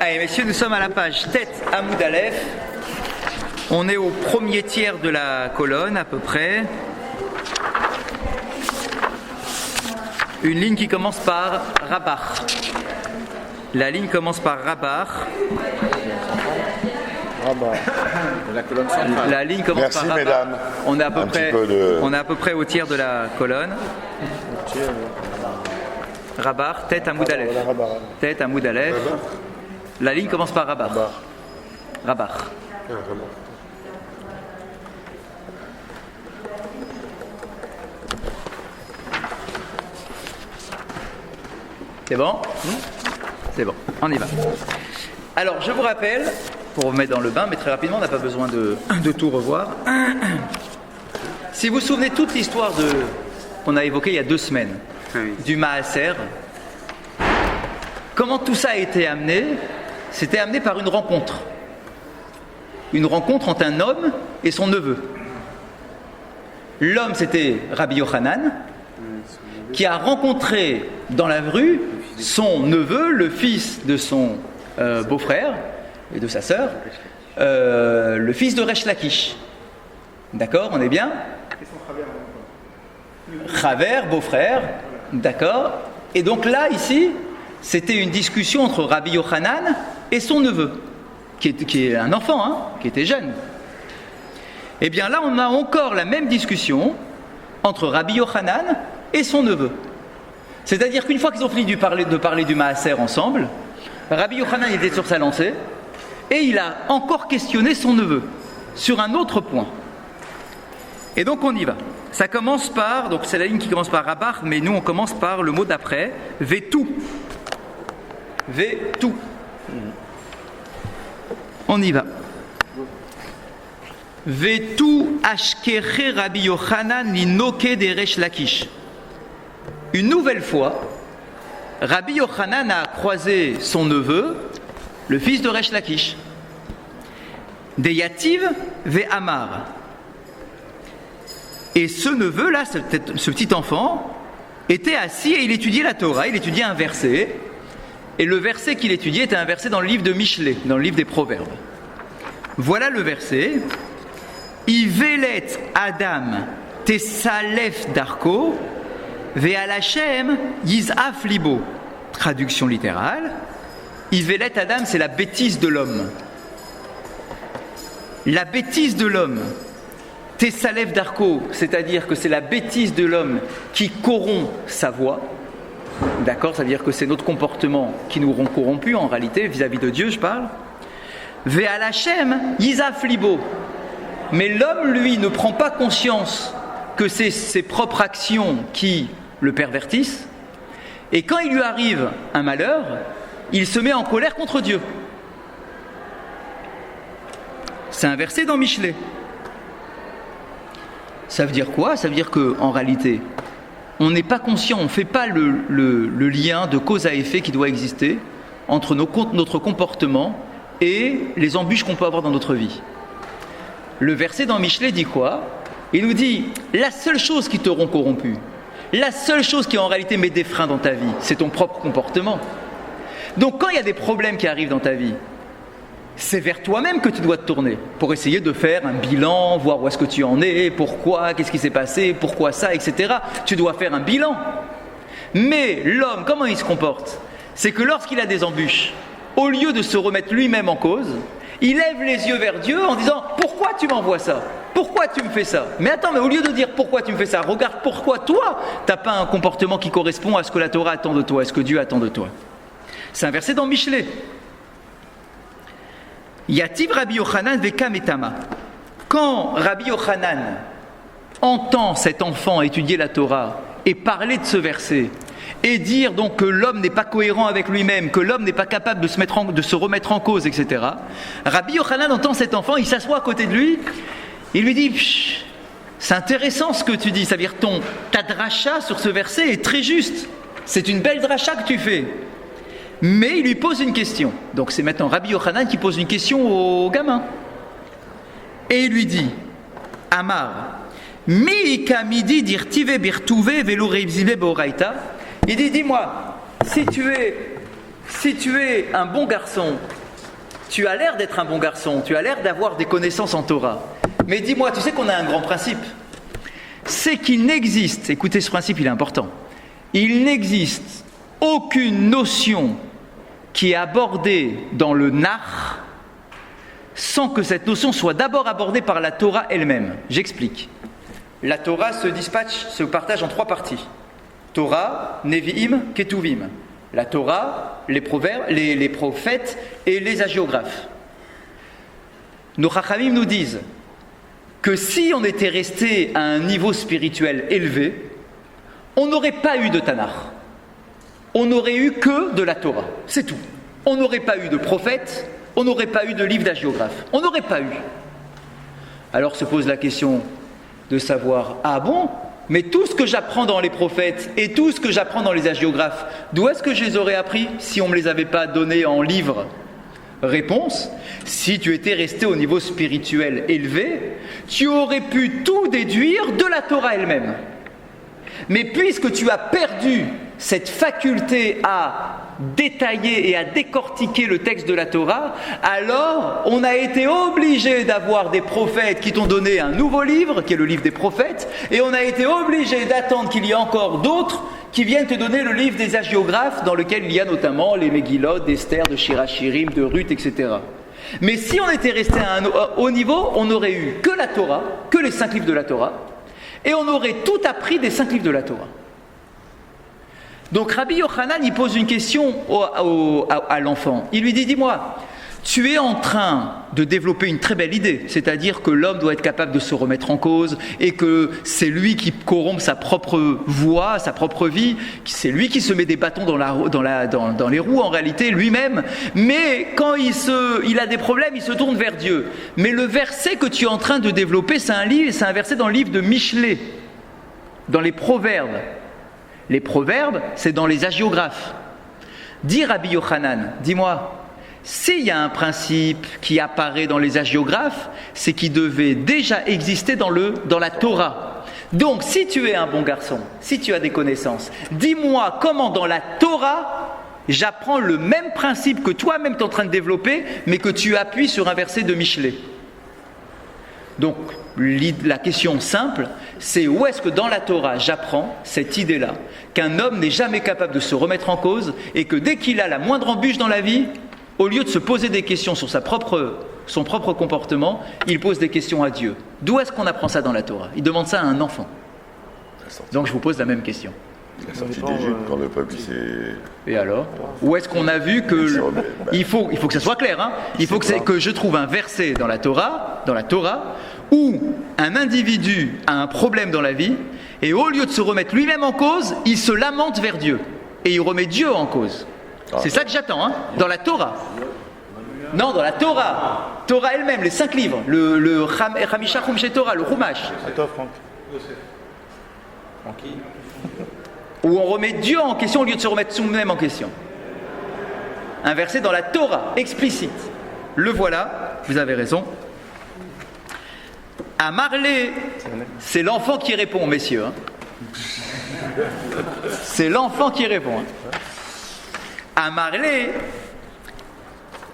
Allez, messieurs, nous sommes à la page Tête Amoud Aleph. On est au premier tiers de la colonne, à peu près. Une ligne qui commence par Rabach. La ligne commence par Rabach. La colonne centrale. La ligne commence Merci, par Rabach. mesdames. On est à peu près au tiers de la colonne. Rabach, Tête Amoud Aleph. Tête Amoud Aleph. La ligne commence par Rabach. Rabach. C'est bon? C'est bon, on y va. Alors, je vous rappelle, pour vous mettre dans le bain, mais très rapidement, on n'a pas besoin de tout revoir. Si vous vous souvenez toute l'histoire qu'on a évoquée il y a 2 semaines, du Maaser, comment tout ça a été amené? C'était amené par une rencontre. Une rencontre entre un homme et son neveu. L'homme, c'était Rabbi Yochanan, qui a rencontré dans la rue son neveu, le fils de son beau-frère et de sa sœur, le fils de Resh Lakish. D'accord, on est bien? Chaver, beau-frère, d'accord. Et donc là, ici, c'était une discussion entre Rabbi Yochanan et son neveu, qui est un enfant, qui était jeune. Eh bien là, on a encore la même discussion entre Rabbi Yochanan et son neveu. C'est-à-dire qu'une fois qu'ils ont fini de parler du Maaser ensemble, Rabbi Yochanan était sur sa lancée et il a encore questionné son neveu sur un autre point. Et donc on y va. Ça commence par, donc c'est la ligne qui commence par Rabach, mais nous on commence par le mot d'après, Vetou. Vetou. On y va. Vetou ashkeche Rabbi Yochanan linoke de Resh Lakish. Une nouvelle fois, Rabbi Yochanan a croisé son neveu, le fils de Resh Lakish. De Yativ ve Amar. Et ce neveu-là, ce petit enfant, était assis et il étudiait la Torah, il étudiait un verset. Et le verset qu'il étudiait était un verset dans le livre de Michelet, dans le livre des Proverbes. Voilà le verset. Ivelet Adam tesalef darko ve'al Hashem yizaf libo. Traduction littérale. Ivelet Adam, c'est la bêtise de l'homme. La bêtise de l'homme. Tesalef darko, c'est-à-dire que c'est la bêtise de l'homme qui corrompt sa voix. D'accord, ça veut dire que c'est notre comportement qui nous rend corrompus en réalité, vis-à-vis de Dieu, je parle. Ve'al Hashem yizaf libo. Mais l'homme, lui, ne prend pas conscience que c'est ses propres actions qui le pervertissent. Et quand il lui arrive un malheur, il se met en colère contre Dieu. C'est un verset dans Michelet. Ça veut dire quoi? Ça veut dire qu'en réalité, on n'est pas conscient, on ne fait pas le lien de cause à effet qui doit exister entre notre comportement et les embûches qu'on peut avoir dans notre vie. Le verset dans Michelet dit quoi? Il nous dit, la seule chose qui te rend corrompu, la seule chose qui en réalité met des freins dans ta vie, c'est ton propre comportement. Donc quand il y a des problèmes qui arrivent dans ta vie, c'est vers toi-même que tu dois te tourner pour essayer de faire un bilan, voir où est-ce que tu en es, pourquoi, qu'est-ce qui s'est passé, pourquoi ça, etc. Tu dois faire un bilan. Mais l'homme, comment il se comporte? C'est que lorsqu'il a des embûches, au lieu de se remettre lui-même en cause, il lève les yeux vers Dieu en disant « Pourquoi tu m'envoies ça? Pourquoi tu me fais ça ?» Mais attends, mais au lieu de dire « Pourquoi tu me fais ça ?» regarde pourquoi toi, tu n'as pas un comportement qui correspond à ce que la Torah attend de toi, à ce que Dieu attend de toi. C'est un verset dans Michelet. Yativ Rabbi Yochanan veka metama. Quand Rabbi Yochanan entend cet enfant étudier la Torah et parler de ce verset et dire donc que l'homme n'est pas cohérent avec lui-même, que l'homme n'est pas capable de se remettre en cause, etc. Rabbi Yochanan entend cet enfant, il s'assoit à côté de lui, il lui dit c'est intéressant ce que tu dis, ça veut dire ta dracha sur ce verset est très juste, c'est une belle dracha que tu fais. Mais il lui pose une question. Donc c'est maintenant Rabbi Yochanan qui pose une question au gamin. Et il lui dit Amar, mi kamidi dirtive birtuve velo reibzive beoraita. Il dit dis-moi, si tu es si tu es un bon garçon, tu as l'air d'être un bon garçon, tu as l'air d'avoir des connaissances en Torah. Mais dis-moi, tu sais qu'on a un grand principe. C'est qu'il n'existe, écoutez ce principe, il est important, il n'existe aucune notion qui est abordée dans le Nach sans que cette notion soit d'abord abordée par la Torah elle-même. J'explique. La Torah se partage en 3 parties. Torah, Nevi'im, Ketuvim. La Torah, les proverbes, les prophètes et les hagiographes. Nos Chachamim nous disent que si on était resté à un niveau spirituel élevé, on n'aurait pas eu de Tanakh. On n'aurait eu que de la Torah. C'est tout. On n'aurait pas eu de prophètes, on n'aurait pas eu de livre d'hagiographes. On n'aurait pas eu. Alors se pose la question de savoir, ah bon ? Mais tout ce que j'apprends dans les prophètes et tout ce que j'apprends dans les hagiographes, d'où est-ce que je les aurais appris si on ne me les avait pas donnés en livre ? Réponse, si tu étais resté au niveau spirituel élevé, tu aurais pu tout déduire de la Torah elle-même. Mais puisque tu as perdu cette faculté à détailler et à décortiquer le texte de la Torah, alors on a été obligé d'avoir des prophètes qui t'ont donné un nouveau livre, qui est le livre des prophètes, et on a été obligé d'attendre qu'il y ait encore d'autres qui viennent te donner le livre des hagiographes, dans lequel il y a notamment les Megillot, d'Esther, de Shirachirim, de Ruth, etc. Mais si on était resté à un haut niveau, on n'aurait eu que la Torah, que les 5 livres de la Torah, et on aurait tout appris des 5 livres de la Torah. Donc Rabbi Yochanan, il pose une question à l'enfant. Il lui dit, dis-moi, tu es en train de développer une très belle idée, c'est-à-dire que l'homme doit être capable de se remettre en cause et que c'est lui qui corrompt sa propre voie, sa propre vie, c'est lui qui se met des bâtons dans les roues en réalité lui-même, mais quand il a des problèmes, il se tourne vers Dieu. Mais le verset que tu es en train de développer, c'est un verset dans le livre de Michelet, dans les Proverbes. Les proverbes, c'est dans les hagiographes. Dis Rabbi Yochanan, dis-moi, s'il y a un principe qui apparaît dans les hagiographes, c'est qu'il devait déjà exister dans la Torah. Donc, si tu es un bon garçon, si tu as des connaissances, dis-moi comment dans la Torah, j'apprends le même principe que toi-même tu es en train de développer, mais que tu appuies sur un verset de Michelet. Donc, la question simple, c'est où est-ce que dans la Torah j'apprends cette idée-là, qu'un homme n'est jamais capable de se remettre en cause et que dès qu'il a la moindre embûche dans la vie, au lieu de se poser des questions sur son propre comportement, il pose des questions à Dieu. D'où est-ce qu'on apprend ça dans la Torah ? Il demande ça à un enfant. Donc je vous pose la même question. La sortie d'Égypte, quand le peuple s'est... Et alors ? Où est-ce qu'on a vu que... Il faut que ça soit clair, hein ? Il faut que je trouve un verset dans la Torah, où un individu a un problème dans la vie, et au lieu de se remettre lui-même en cause, il se lamente vers Dieu. Et il remet Dieu en cause. C'est ça que j'attends, hein ? Dans la Torah. Non, dans la Torah. Torah elle-même, les 5 livres. Le Chamisha Chumshe Torah, le Chumash. À toi, Franck. Où on remet Dieu en question au lieu de se remettre soi-même en question. Un verset dans la Torah, explicite. Le voilà, vous avez raison. À Marley, c'est l'enfant qui répond, messieurs. Hein. C'est l'enfant qui répond. Hein. À Marley,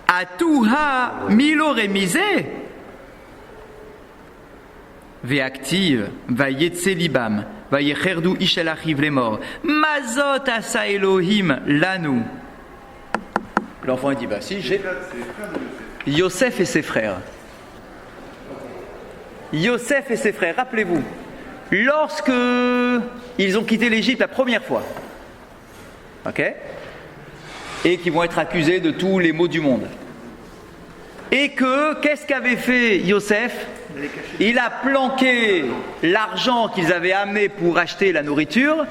Atuha Milo Remisé, Ve'aktiv, Vayetse Libam, Vayecherdu Ishelachiv Lemor, Mazot Asa Elohim Lanu. L'enfant il dit, bah si, j'ai Yosef et ses frères. Yosef et ses frères, rappelez-vous, lorsque ils ont quitté l'Égypte la première fois, ok, et qu'ils vont être accusés de tous les maux du monde, et qu'est-ce qu'avait fait Yosef ? Il a planqué l'argent qu'ils avaient amené pour acheter la nourriture.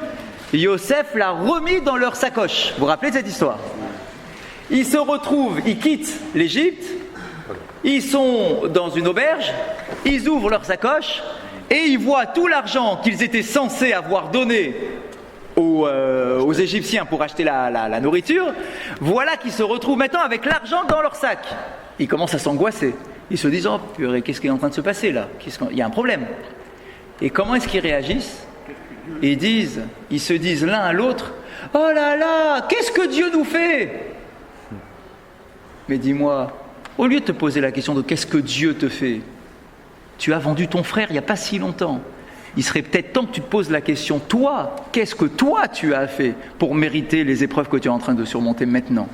Yosef l'a remis dans leur sacoche. Vous vous rappelez de cette histoire ? Ils se retrouvent, ils quittent l'Égypte, ils sont dans une auberge, ils ouvrent leur sacoche et ils voient tout l'argent qu'ils étaient censés avoir donné aux Égyptiens pour acheter la nourriture. Voilà qu'ils se retrouvent maintenant avec l'argent dans leur sac. Ils commencent à s'angoisser. Ils se disent, oh purée, qu'est-ce qui est en train de se passer là ? Il y a un problème. Et comment est-ce qu'ils réagissent ? Ils se disent l'un à l'autre, oh là là, qu'est-ce que Dieu nous fait ? Mais dis-moi, au lieu de te poser la question de qu'est-ce que Dieu te fait, tu as vendu ton frère il n'y a pas si longtemps. Il serait peut-être temps que tu te poses la question, toi, qu'est-ce que toi tu as fait pour mériter les épreuves que tu es en train de surmonter maintenant?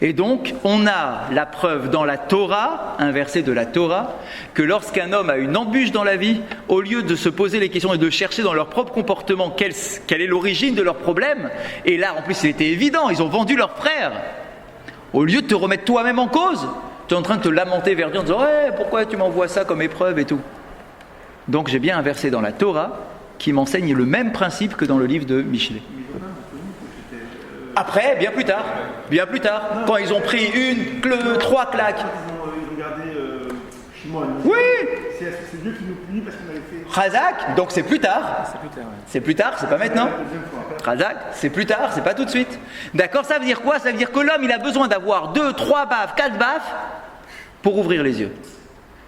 Et donc, on a la preuve dans la Torah, un verset de la Torah, que lorsqu'un homme a une embûche dans la vie, au lieu de se poser les questions et de chercher dans leur propre comportement quelle est l'origine de leur problème, et là, en plus, il était évident, ils ont vendu leur frère. Au lieu de te remettre toi-même en cause, tu es en train de te lamenter vers Dieu en disant hey, « pourquoi tu m'envoies ça comme épreuve et tout ?» Donc, j'ai bien un verset dans la Torah qui m'enseigne le même principe que dans le livre de Michelet. Après, bien plus tard, quand ils ont pris 3 claques. Ils ont gardé Shimon. Oui. C'est Dieu qui nous punit parce qu'on avait fait. Razak, donc c'est plus tard. C'est plus tard, c'est pas maintenant. Razak, c'est plus tard, c'est pas tout de suite. D'accord, ça veut dire quoi? Ça veut dire que l'homme, il a besoin d'avoir 2, 3 baffes, 4 baffes pour ouvrir les yeux.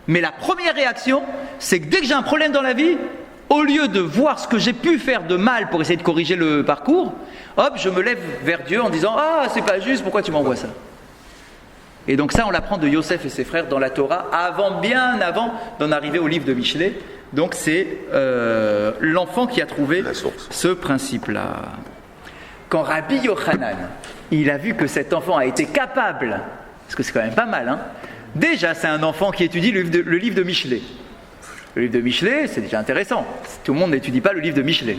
Mais la première réaction, c'est que dès que j'ai un problème dans la vie, au lieu de voir ce que j'ai pu faire de mal pour essayer de corriger le parcours, hop, je me lève vers Dieu en disant « Ah, c'est pas juste, pourquoi tu m'envoies ça ?» Et donc ça, on l'apprend de Yosef et ses frères dans la Torah, bien avant d'en arriver au livre de Michelet. Donc c'est l'enfant qui a trouvé ce principe-là. Quand Rabbi Yochanan, il a vu que cet enfant a été capable, parce que c'est quand même pas mal, hein, déjà c'est un enfant qui étudie le livre de Michelet. Le livre de Michelet, c'est déjà intéressant. Tout le monde n'étudie pas le livre de Michelet.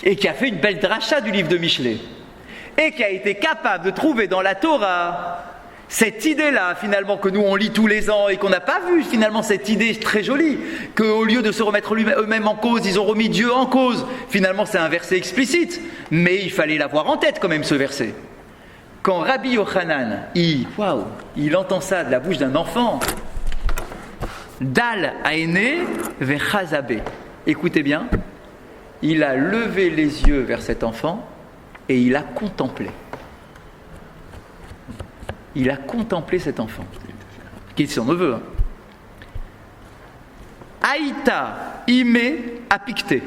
Et qui a fait une belle dracha du livre de Michelet. Et qui a été capable de trouver dans la Torah cette idée-là, finalement, que nous on lit tous les ans et qu'on n'a pas vu, finalement, cette idée très jolie, qu'au lieu de se remettre eux-mêmes en cause, ils ont remis Dieu en cause. Finalement, c'est un verset explicite, mais il fallait l'avoir en tête quand même, ce verset. Quand Rabbi Yochanan, il entend ça de la bouche d'un enfant, Dal Aene Vechazabé. Écoutez bien, il a levé les yeux vers cet enfant et il a contemplé. Il a contemplé cet enfant, qui est son neveu. Aïta Ime Apicté.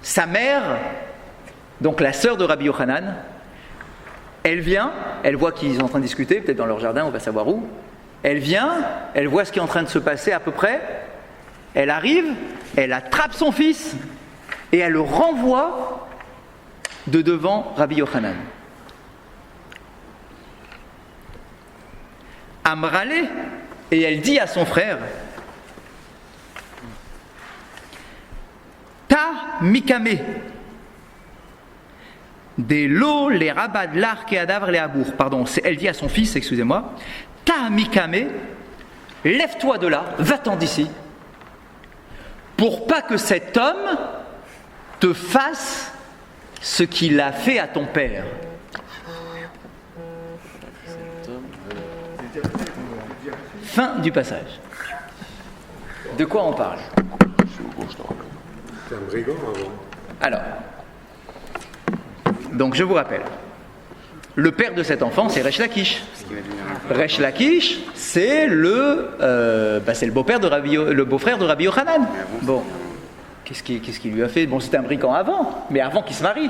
Sa mère, donc la sœur de Rabbi Yochanan, elle vient, elle voit qu'ils sont en train de discuter, peut-être dans leur jardin, on va savoir où. Elle vient, elle voit ce qui est en train de se passer à peu près, elle arrive, elle attrape son fils et elle le renvoie de devant Rabbi Yochanan. Amrale, et elle dit à son frère Ta mikame de l'eau les rabad l'arc et adavre les abour. Pardon, elle dit à son fils, excusez-moi, Ta mikame, lève-toi de là, va-t'en d'ici, pour pas que cet homme te fasse ce qu'il a fait à ton père. Fin du passage. De quoi on parle? C'est un brigand avant. Alors, donc je vous rappelle, le père de cet enfant, c'est Resh Lakish. Resh Lakish, c'est le beau-père le beau-frère de Rabbi Yochanan. Bon, qu'est-ce qu'il lui a fait? Bon, c'était un brigand avant, mais avant qu'il se marie,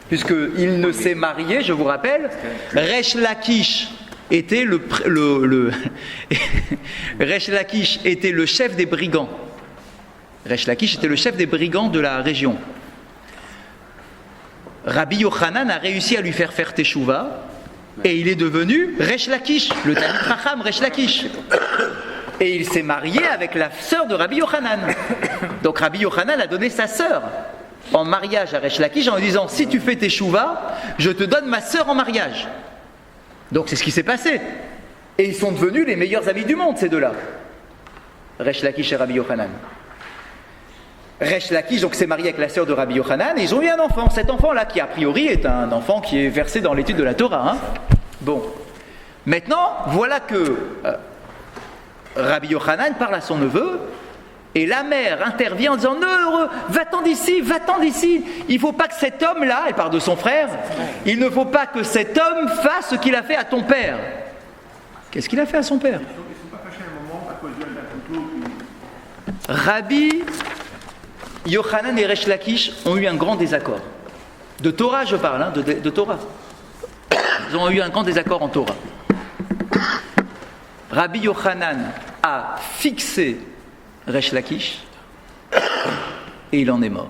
puisqu'il ne s'est marié, je vous rappelle, Resh Lakish était Resh Lakish était le chef des brigands. Resh Lakish était le chef des brigands de la région. Rabbi Yochanan a réussi à lui faire teshuva et il est devenu Resh Lakish, le Talmid Chacham Resh Lakish. Et il s'est marié avec la sœur de Rabbi Yochanan. Donc Rabbi Yochanan a donné sa sœur en mariage à Resh Lakish en lui disant si tu fais teshuva, je te donne ma sœur en mariage. Donc c'est ce qui s'est passé. Et ils sont devenus les meilleurs amis du monde, ces deux-là. Resh Lakish et Rabbi Yochanan. Resh Lakish donc s'est marié avec la sœur de Rabbi Yochanan et ils ont eu un enfant. Cet enfant-là, qui a priori est un enfant qui est versé dans l'étude de la Torah. Hein. Bon. Maintenant, voilà que Rabbi Yochanan parle à son neveu et la mère intervient en disant « Va-t'en d'ici, va-t'en d'ici. Il ne faut pas que cet homme-là, elle parle de son frère, il ne faut pas que cet homme fasse ce qu'il a fait à ton père. » Qu'est-ce qu'il a fait à son père? Rabbi Yochanan et Resh Lakish ont eu un grand désaccord. De Torah, je parle, hein, de Torah. Ils ont eu un grand désaccord en Torah. Rabbi Yochanan a fixé Resh Lakish et il en est mort.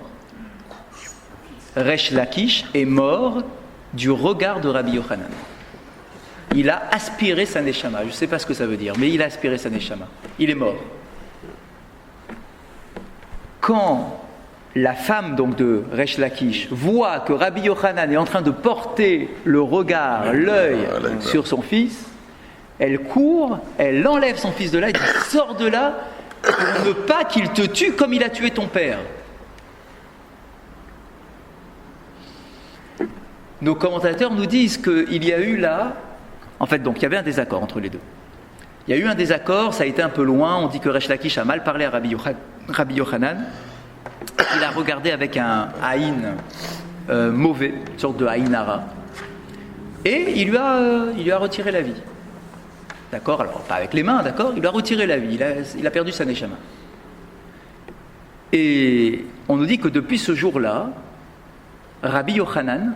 Resh Lakish est mort du regard de Rabbi Yochanan. Il a aspiré sa neshama. Je ne sais pas ce que ça veut dire, mais il a aspiré sa neshama. Il est mort. Quand la femme donc de Resh Lakish voit que Rabbi Yochanan est en train de porter le regard, l'œil sur son fils, elle court, elle enlève son fils de là, elle dit « Sors de là pour ne pas qu'il te tue comme il a tué ton père ». Nos commentateurs nous disent qu'il y a eu là, en fait, donc il y avait un désaccord entre les deux. Il y a eu un désaccord, ça a été un peu loin, on dit que Resh Lakish a mal parlé à Rabbi Yochanan. Il a regardé avec un haïn mauvais, une sorte de haïn hara, et il lui a retiré la vie. D'accord? Alors, pas avec les mains, d'accord? Il lui a retiré la vie, il a perdu sa neshama. Et on nous dit que depuis ce jour-là, Rabbi Yochanan,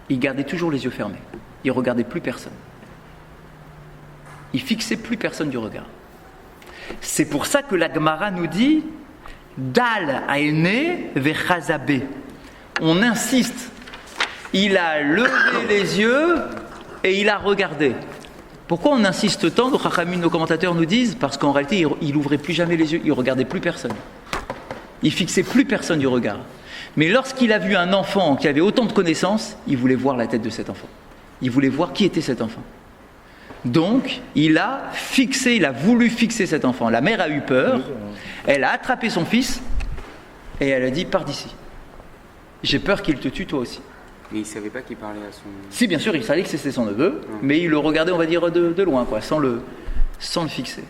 il gardait toujours les yeux fermés. Il ne regardait plus personne. Il fixait plus personne du regard. C'est pour ça que la Gemara nous dit Dal aene vechazabe. On insiste. Il a levé les yeux et il a regardé. Pourquoi on insiste tant? Nos commentateurs nous disent parce qu'en réalité, il n'ouvrait plus jamais les yeux, il ne regardait plus personne. Il fixait plus personne du regard. Mais lorsqu'il a vu un enfant qui avait autant de connaissances, il voulait voir la tête de cet enfant. Il voulait voir qui était cet enfant. Donc, il a voulu fixer cet enfant. La mère a eu peur, elle a attrapé son fils et elle a dit « Pars d'ici. J'ai peur qu'il te tue toi aussi. » Mais il ne savait pas qu'il parlait à son... Si, bien sûr, il savait que c'était son neveu, mais il le regardait, on va dire, de loin, quoi, sans le fixer.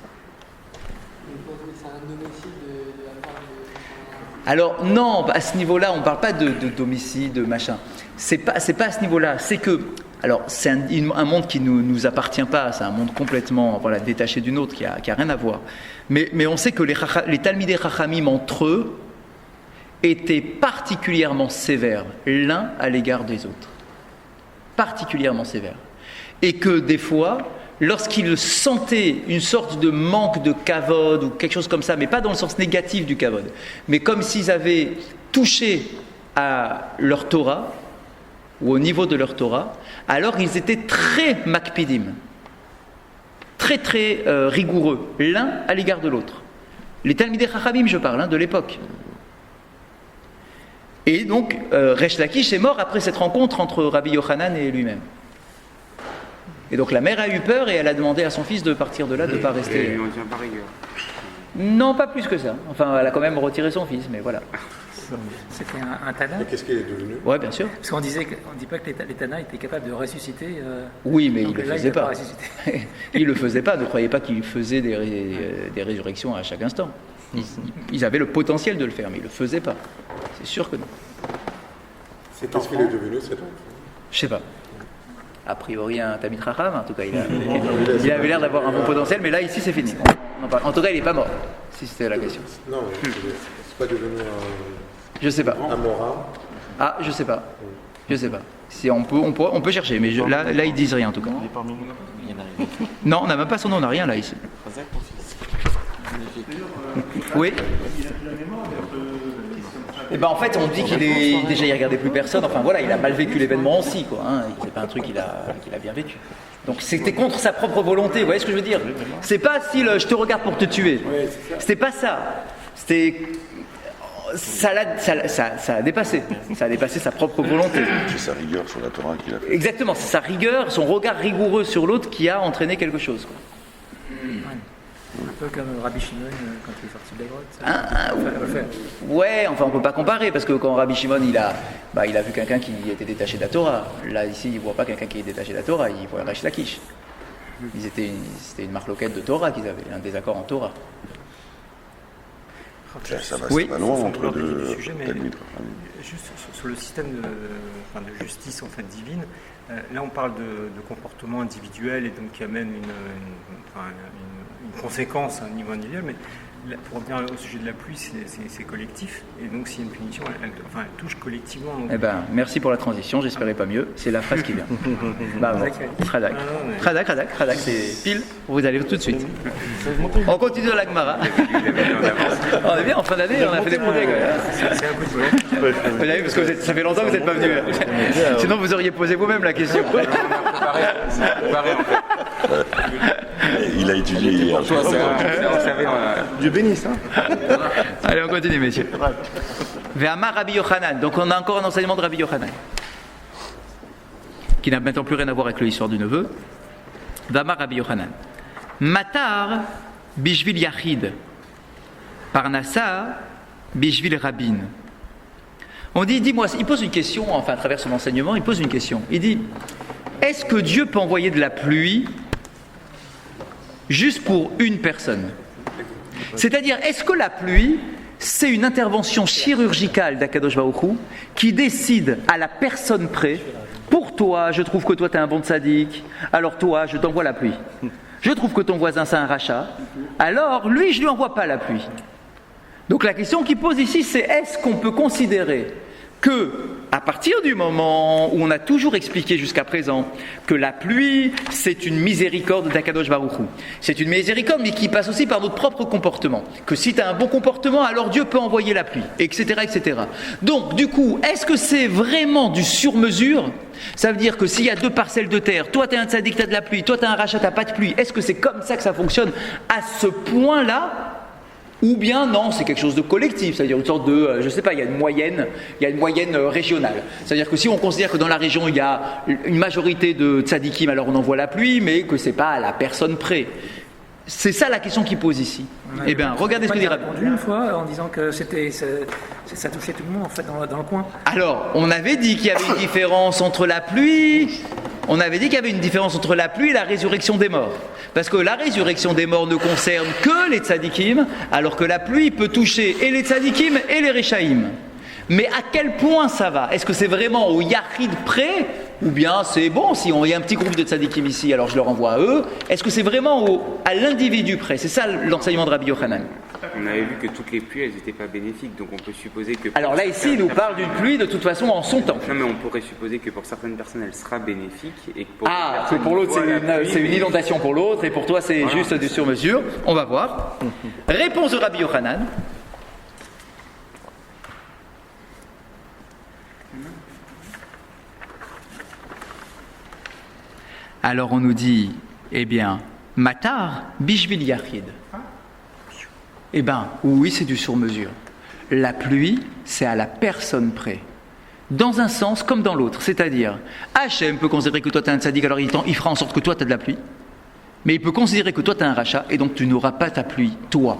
Alors non, à ce niveau-là, on ne parle pas de d'homicide, de machin. C'est pas à ce niveau-là. C'est que, alors c'est un monde qui nous appartient pas. C'est un monde complètement détaché du nôtre, qui a rien à voir. Mais on sait que les Talmidei Chachamim entre eux étaient particulièrement sévères l'un à l'égard des autres, particulièrement sévères, et que des fois, lorsqu'ils sentaient une sorte de manque de kavod ou quelque chose comme ça, mais pas dans le sens négatif du kavod, mais comme s'ils avaient touché à leur Torah, ou au niveau de leur Torah, alors ils étaient très makpidim, très très rigoureux, l'un à l'égard de l'autre. Les Talmidei Chachamim, je parle, de l'époque. Et donc, Resh Lakish est mort après cette rencontre entre Rabbi Yochanan et lui-même. Et donc la mère a eu peur et elle a demandé à son fils de partir de là, de ne pas rester. Et il ne tient pas rigueur. Non, pas plus que ça. Enfin, elle a quand même retiré son fils, mais voilà. C'était un Tana. Mais qu'est-ce qu'il est devenu? Oui, bien sûr. Parce qu'on dit pas que les Tana étaient capables de ressusciter. Oui, mais il ne le là, faisait pas. Il ne le faisait pas. Ne croyez pas qu'il faisait des résurrections à chaque instant. Ils avaient le potentiel de le faire, mais ils ne le faisaient pas. C'est sûr que non. Qu'est-ce qu'il est devenu cet enfant? Je ne sais pas. A priori, un Talmid Chacham, en tout cas, il avait l'air d'avoir un bon potentiel, mais là, ici, c'est fini. En tout cas, il n'est pas mort, si c'était la question. Non, c'est pas devenu Je ne sais pas. un Mora. Ah, je ne sais pas. Je ne sais pas. Si on peut chercher, mais là, ils disent rien, en tout cas. Non, on n'a même pas son nom, on n'a rien, là, ici. Oui. Et ben en fait, on dit il regardait plus personne. Enfin voilà, il a mal vécu l'événement aussi, quoi. C'est pas un truc qu'il a bien vécu. Donc c'était contre sa propre volonté. Vous voyez ce que je veux dire? C'est pas style je te regarde pour te tuer. C'était pas ça. Ça a dépassé. Ça a dépassé sa propre volonté. C'est sa rigueur sur la Torah qu'il a fait. Exactement, c'est sa rigueur, son regard rigoureux sur l'autre qui a entraîné quelque chose, quoi. Un peu comme Rabbi Shimon quand il est sorti de la grotte. Ouais, enfin on peut pas comparer parce que quand Rabbi Shimon il a vu quelqu'un qui était détaché de la Torah. Là ici il voit pas quelqu'un qui est détaché de la Torah, il voit Resh Lakish. C'était une marloquette de Torah qu'ils avaient, un désaccord en Torah. Ça va Oui. pas loin entre deux sujet, mais Talmid. juste sur le système de justice en fait divine. Là, on parle de comportement individuel et donc qui amène une conséquence à un niveau individuel, mais pour revenir au sujet de la pluie, c'est collectif. Et donc, s'il y a une punition, elle touche collectivement. Donc... Eh ben, merci pour la transition, j'espérais pas mieux. C'est la phrase qui vient. Bah, bon. Radak. Radak, c'est pile. Vous allez tout de suite. On continue dans la Gemara. On est bien, en fin d'année, on a fait des progrès. C'est un coup de bol. Vous avez vu, parce que ça fait longtemps que vous n'êtes pas venu. Sinon, vous auriez posé vous-même la question. Il a étudié hier. Dieu bénisse, hein. Allez, on continue, messieurs. Ve'amar Rabbi Yochanan. Donc, on a encore un enseignement de Rabbi Yochanan, qui n'a maintenant plus rien à voir avec l'histoire du neveu. Ve'amar Rabbi Yochanan. Matar bishvil yachid. Parnassa bishvil rabin. On dit, dis-moi, il pose une question, enfin, à travers son enseignement, il pose une question. Il dit, est-ce que Dieu peut envoyer de la pluie juste pour une personne? C'est-à-dire, est-ce que la pluie, c'est une intervention chirurgicale d'Akadosh Baruch Hu qui décide à la personne près, pour toi, je trouve que toi, tu es un bon tzaddik, alors toi, je t'envoie la pluie. Je trouve que ton voisin, c'est un rachat, alors lui, je lui envoie pas la pluie. Donc la question qu'il pose ici, c'est est-ce qu'on peut considérer que, à partir du moment où on a toujours expliqué jusqu'à présent que la pluie, c'est une miséricorde d'Akadosh Baruch Hu. C'est une miséricorde, mais qui passe aussi par notre propre comportement. Que si tu as un bon comportement, alors Dieu peut envoyer la pluie, etc., etc. Donc, du coup, est-ce que c'est vraiment du sur-mesure? Ça veut dire que s'il y a 2 parcelles de terre, toi tu es un tzaddik, tu as de la pluie, toi tu as un rachat, tu n'as pas de pluie, est-ce que c'est comme ça que ça fonctionne à ce point-là? Ou bien non, c'est quelque chose de collectif, c'est-à-dire une sorte de, je ne sais pas, il y a une moyenne régionale. C'est-à-dire que si on considère que dans la région il y a une majorité de tzadikim, alors on envoie la pluie, mais que c'est pas à la personne près. C'est ça la question qu'il pose ici. Eh bien, regardez ce que dit Rabbi. Il a répondu une fois en disant que ça touchait tout le monde en fait dans le coin. Alors, on avait dit qu'il y avait une différence entre la pluie. On avait dit qu'il y avait une différence entre la pluie et la résurrection des morts. Parce que la résurrection des morts ne concerne que les tzadikim, alors que la pluie peut toucher et les tzadikim et les réchaïm. Mais à quel point ça va? Est-ce que c'est vraiment au yachid près? Ou bien c'est bon, si on y a un petit groupe de tzadikim ici, alors je leur envoie à eux. Est-ce que c'est vraiment à l'individu près? C'est ça l'enseignement de Rabbi Yochanan. On avait vu que toutes les pluies, elles n'étaient pas bénéfiques, donc on peut supposer que... Alors là, ici, il nous parle d'une pluie de toute façon en son temps. Non, mais on pourrait supposer que pour certaines personnes, elle sera bénéfique et que pour que pour l'autre, c'est une inondation pour l'autre, et pour toi, c'est juste du sur-mesure. On va voir. Réponse de Rabbi Yochanan. Alors on nous dit, eh bien, Matar bishvil yachid. Eh bien, oui, c'est du sur-mesure. La pluie, c'est à la personne près. Dans un sens comme dans l'autre. C'est-à-dire, Hachem peut considérer que toi tu es un tzaddik, alors il fera en sorte que toi tu as de la pluie. Mais il peut considérer que toi tu as un rachat, et donc tu n'auras pas ta pluie, toi.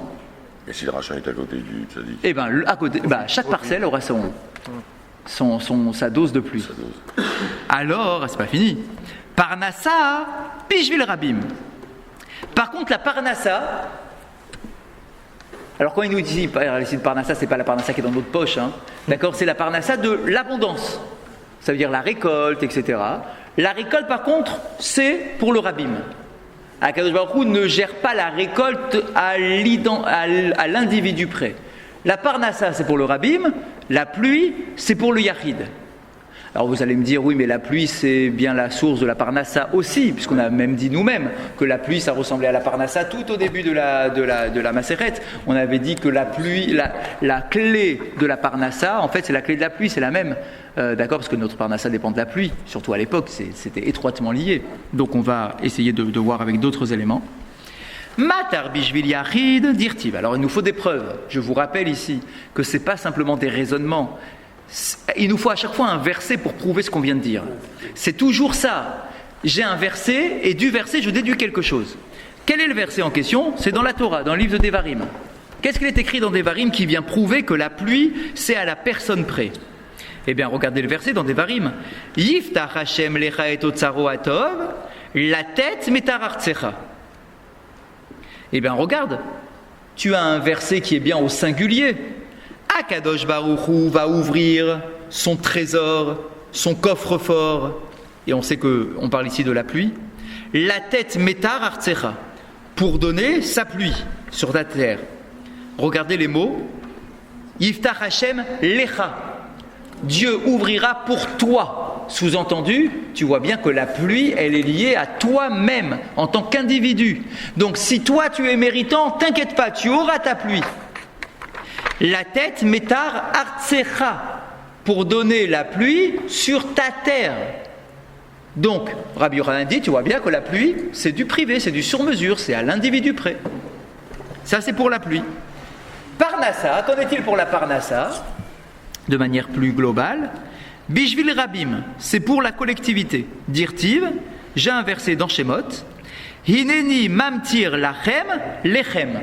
Et si le rachat est à côté du tzaddik? Eh bien, à côté, chaque parcelle aura sa dose de pluie. Alors, c'est pas fini. Parnassa, bishvil rabim. Par contre, la parnassa, alors quand il nous dit ici de parnassa, c'est pas la parnassa qui est dans notre poche, hein, d'accord, c'est la parnassa de l'abondance. Ça veut dire la récolte, etc. La récolte, par contre, c'est pour le rabim. Akadosh Baruch Hu ne gère pas la récolte à l'individu près. La parnassa, c'est pour le rabim. La pluie, c'est pour le yachid. Alors vous allez me dire, oui, mais la pluie, c'est bien la source de la parnassa aussi, puisqu'on a même dit nous-mêmes que la pluie, ça ressemblait à la parnassa tout au début de la Maseret. On avait dit que la pluie, la clé de la parnassa, en fait, c'est la clé de la pluie, c'est la même. D'accord, parce que notre parnassa dépend de la pluie, surtout à l'époque, c'était étroitement lié. Donc on va essayer de voir avec d'autres éléments. Matar bishvil yachid dirtiv. Alors il nous faut des preuves. Je vous rappelle ici que ce n'est pas simplement des raisonnements. Il nous faut à chaque fois un verset pour prouver ce qu'on vient de dire. C'est toujours ça. J'ai un verset et du verset je déduis quelque chose. Quel est le verset en question? C'est dans la Torah, dans le livre de Devarim. Qu'est-ce qu'il est écrit dans Devarim qui vient prouver que la pluie c'est à la personne près? Eh bien regardez le verset dans Devarim. Yiftach Hashem lecha et otzaro atov la tête metarartsecha. Eh bien regarde, tu as un verset qui est bien au singulier. Akadosh Baruch Hu va ouvrir son trésor, son coffre-fort, et on sait qu'on parle ici de la pluie, la tête metar artsecha, pour donner sa pluie sur ta terre. regardez les mots, Yiftach Hashem lecha. Dieu ouvrira pour toi. Sous-entendu, tu vois bien que la pluie, elle est liée à toi-même, en tant qu'individu. Donc si toi tu es méritant, t'inquiète pas, tu auras ta pluie. La tête, metar artsecha, pour donner la pluie sur ta terre. Donc, Rabbi Yochanan dit, tu vois bien que la pluie, c'est du privé, c'est du sur-mesure, c'est à l'individu près. Ça, c'est pour la pluie. Parnassa, qu'en est-il pour la Parnassa? De manière plus globale, Bishvil Rabim, c'est pour la collectivité. Dirtiv, j'ai un verset dans Shemot, Hineni mamtir lachem lechem.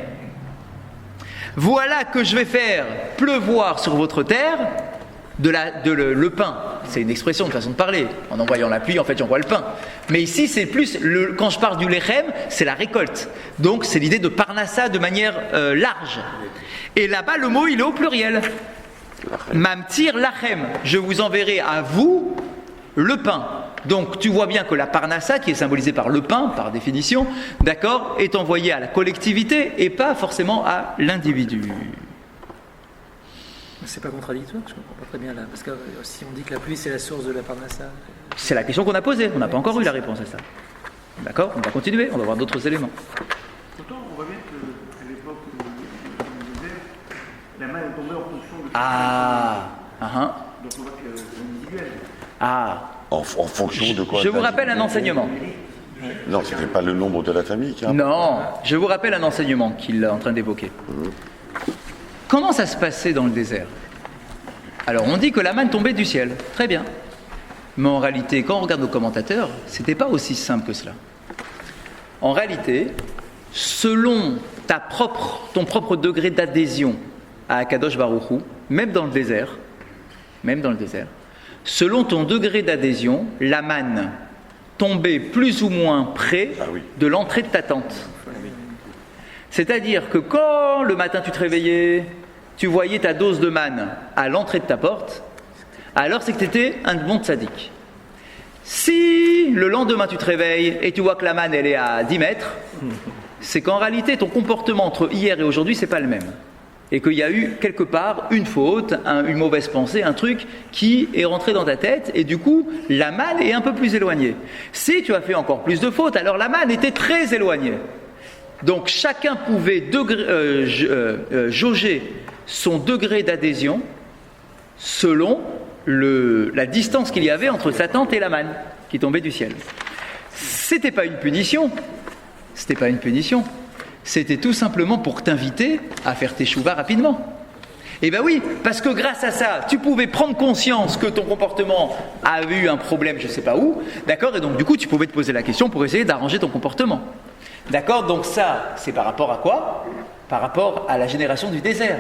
Voilà que je vais faire pleuvoir sur votre terre le pain. C'est une expression, une façon de parler. En envoyant la pluie, en fait, j'envoie le pain. Mais ici, c'est plus, quand je parle du lechem, c'est la récolte. Donc, c'est l'idée de parnassa de manière large. Et là-bas, le mot, il est au pluriel. Mamtir lachem. Je vous enverrai à vous le pain. Donc, tu vois bien que la parnassa, qui est symbolisée par le pain, par définition, d'accord, est envoyée à la collectivité et pas forcément à l'individu. C'est pas contradictoire, je comprends pas très bien là. Parce que si on dit que la pluie c'est la source de la parnassa. C'est la question qu'on a posée, on n'a pas encore eu la réponse à ça. D'accord? On va continuer, on va voir d'autres éléments. Pourtant, on voit bien qu'à l'époque du désert, la main est tombée en fonction de. Donc on voit que c'est individuel. En fonction de quoi? Je vous rappelle un enseignement. Non, ce n'était pas le nombre de la famille qui a... Non, je vous rappelle un enseignement qu'il est en train d'évoquer. Comment ça se passait dans le désert? Alors on dit que la manne tombait du ciel, très bien. Mais en réalité, quand on regarde nos commentateurs, c'était pas aussi simple que cela. En réalité, selon ton propre degré d'adhésion à Akadosh Baruch Hu, même dans le désert, selon ton degré d'adhésion, la manne tombait plus ou moins près de l'entrée de ta tente. C'est-à-dire que quand le matin tu te réveillais, tu voyais ta dose de manne à l'entrée de ta porte, alors c'est que tu étais un bon tzaddik. Si le lendemain tu te réveilles et tu vois que la manne elle est à 10 mètres, c'est qu'en réalité ton comportement entre hier et aujourd'hui c'est pas le même. Et qu'il y a eu quelque part une faute, une mauvaise pensée, un truc qui est rentré dans ta tête et du coup la manne est un peu plus éloignée. Si tu as fait encore plus de fautes, alors la manne était très éloignée. Donc chacun pouvait jauger son degré d'adhésion selon la distance qu'il y avait entre sa tente et la manne qui tombait du ciel. C'était pas une punition. C'était tout simplement pour t'inviter à faire tes chouvas rapidement. Eh bien oui, parce que grâce à ça, tu pouvais prendre conscience que ton comportement a eu un problème je ne sais pas où, d'accord? Et donc du coup, tu pouvais te poser la question pour essayer d'arranger ton comportement. D'accord? Donc ça, c'est par rapport à quoi? Par rapport à la génération du désert.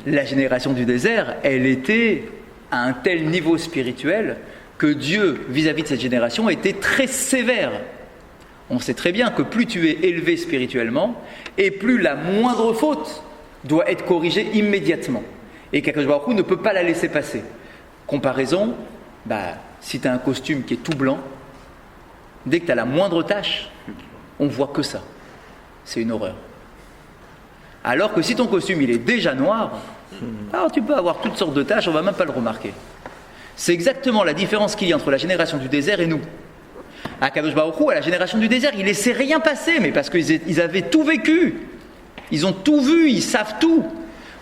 La génération du désert, elle était à un tel niveau spirituel que Dieu, vis-à-vis de cette génération, était très sévère. On sait très bien que plus tu es élevé spirituellement, et plus la moindre faute doit être corrigée immédiatement. Et qu'Akadosh Baruch Hu ne peut pas la laisser passer. Comparaison, si tu as un costume qui est tout blanc, dès que tu as la moindre tache, on voit que ça. C'est une horreur. Alors que si ton costume il est déjà noir, alors tu peux avoir toutes sortes de taches, on ne va même pas le remarquer. C'est exactement la différence qu'il y a entre la génération du désert et nous. Akadosh Baruch Hu, à la génération du désert, il ne laissait rien passer, mais parce qu'ils avaient tout vécu. Ils ont tout vu, ils savent tout.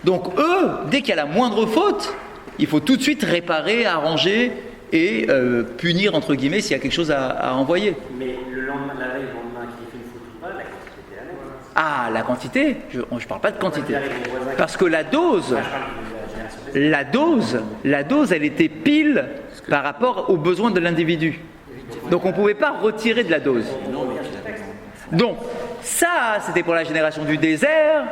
Donc eux, dès qu'il y a la moindre faute, il faut tout de suite réparer, arranger et punir, entre guillemets, s'il y a quelque chose à envoyer. Mais le lendemain, la veille, le lendemain, qui fait une faute ou pas, la quantité était la même. La quantité, je ne parle pas de quantité. Parce que la dose, elle était pile par rapport aux besoins de l'individu. Donc on ne pouvait pas retirer de la dose. Donc ça, c'était pour la génération du désert,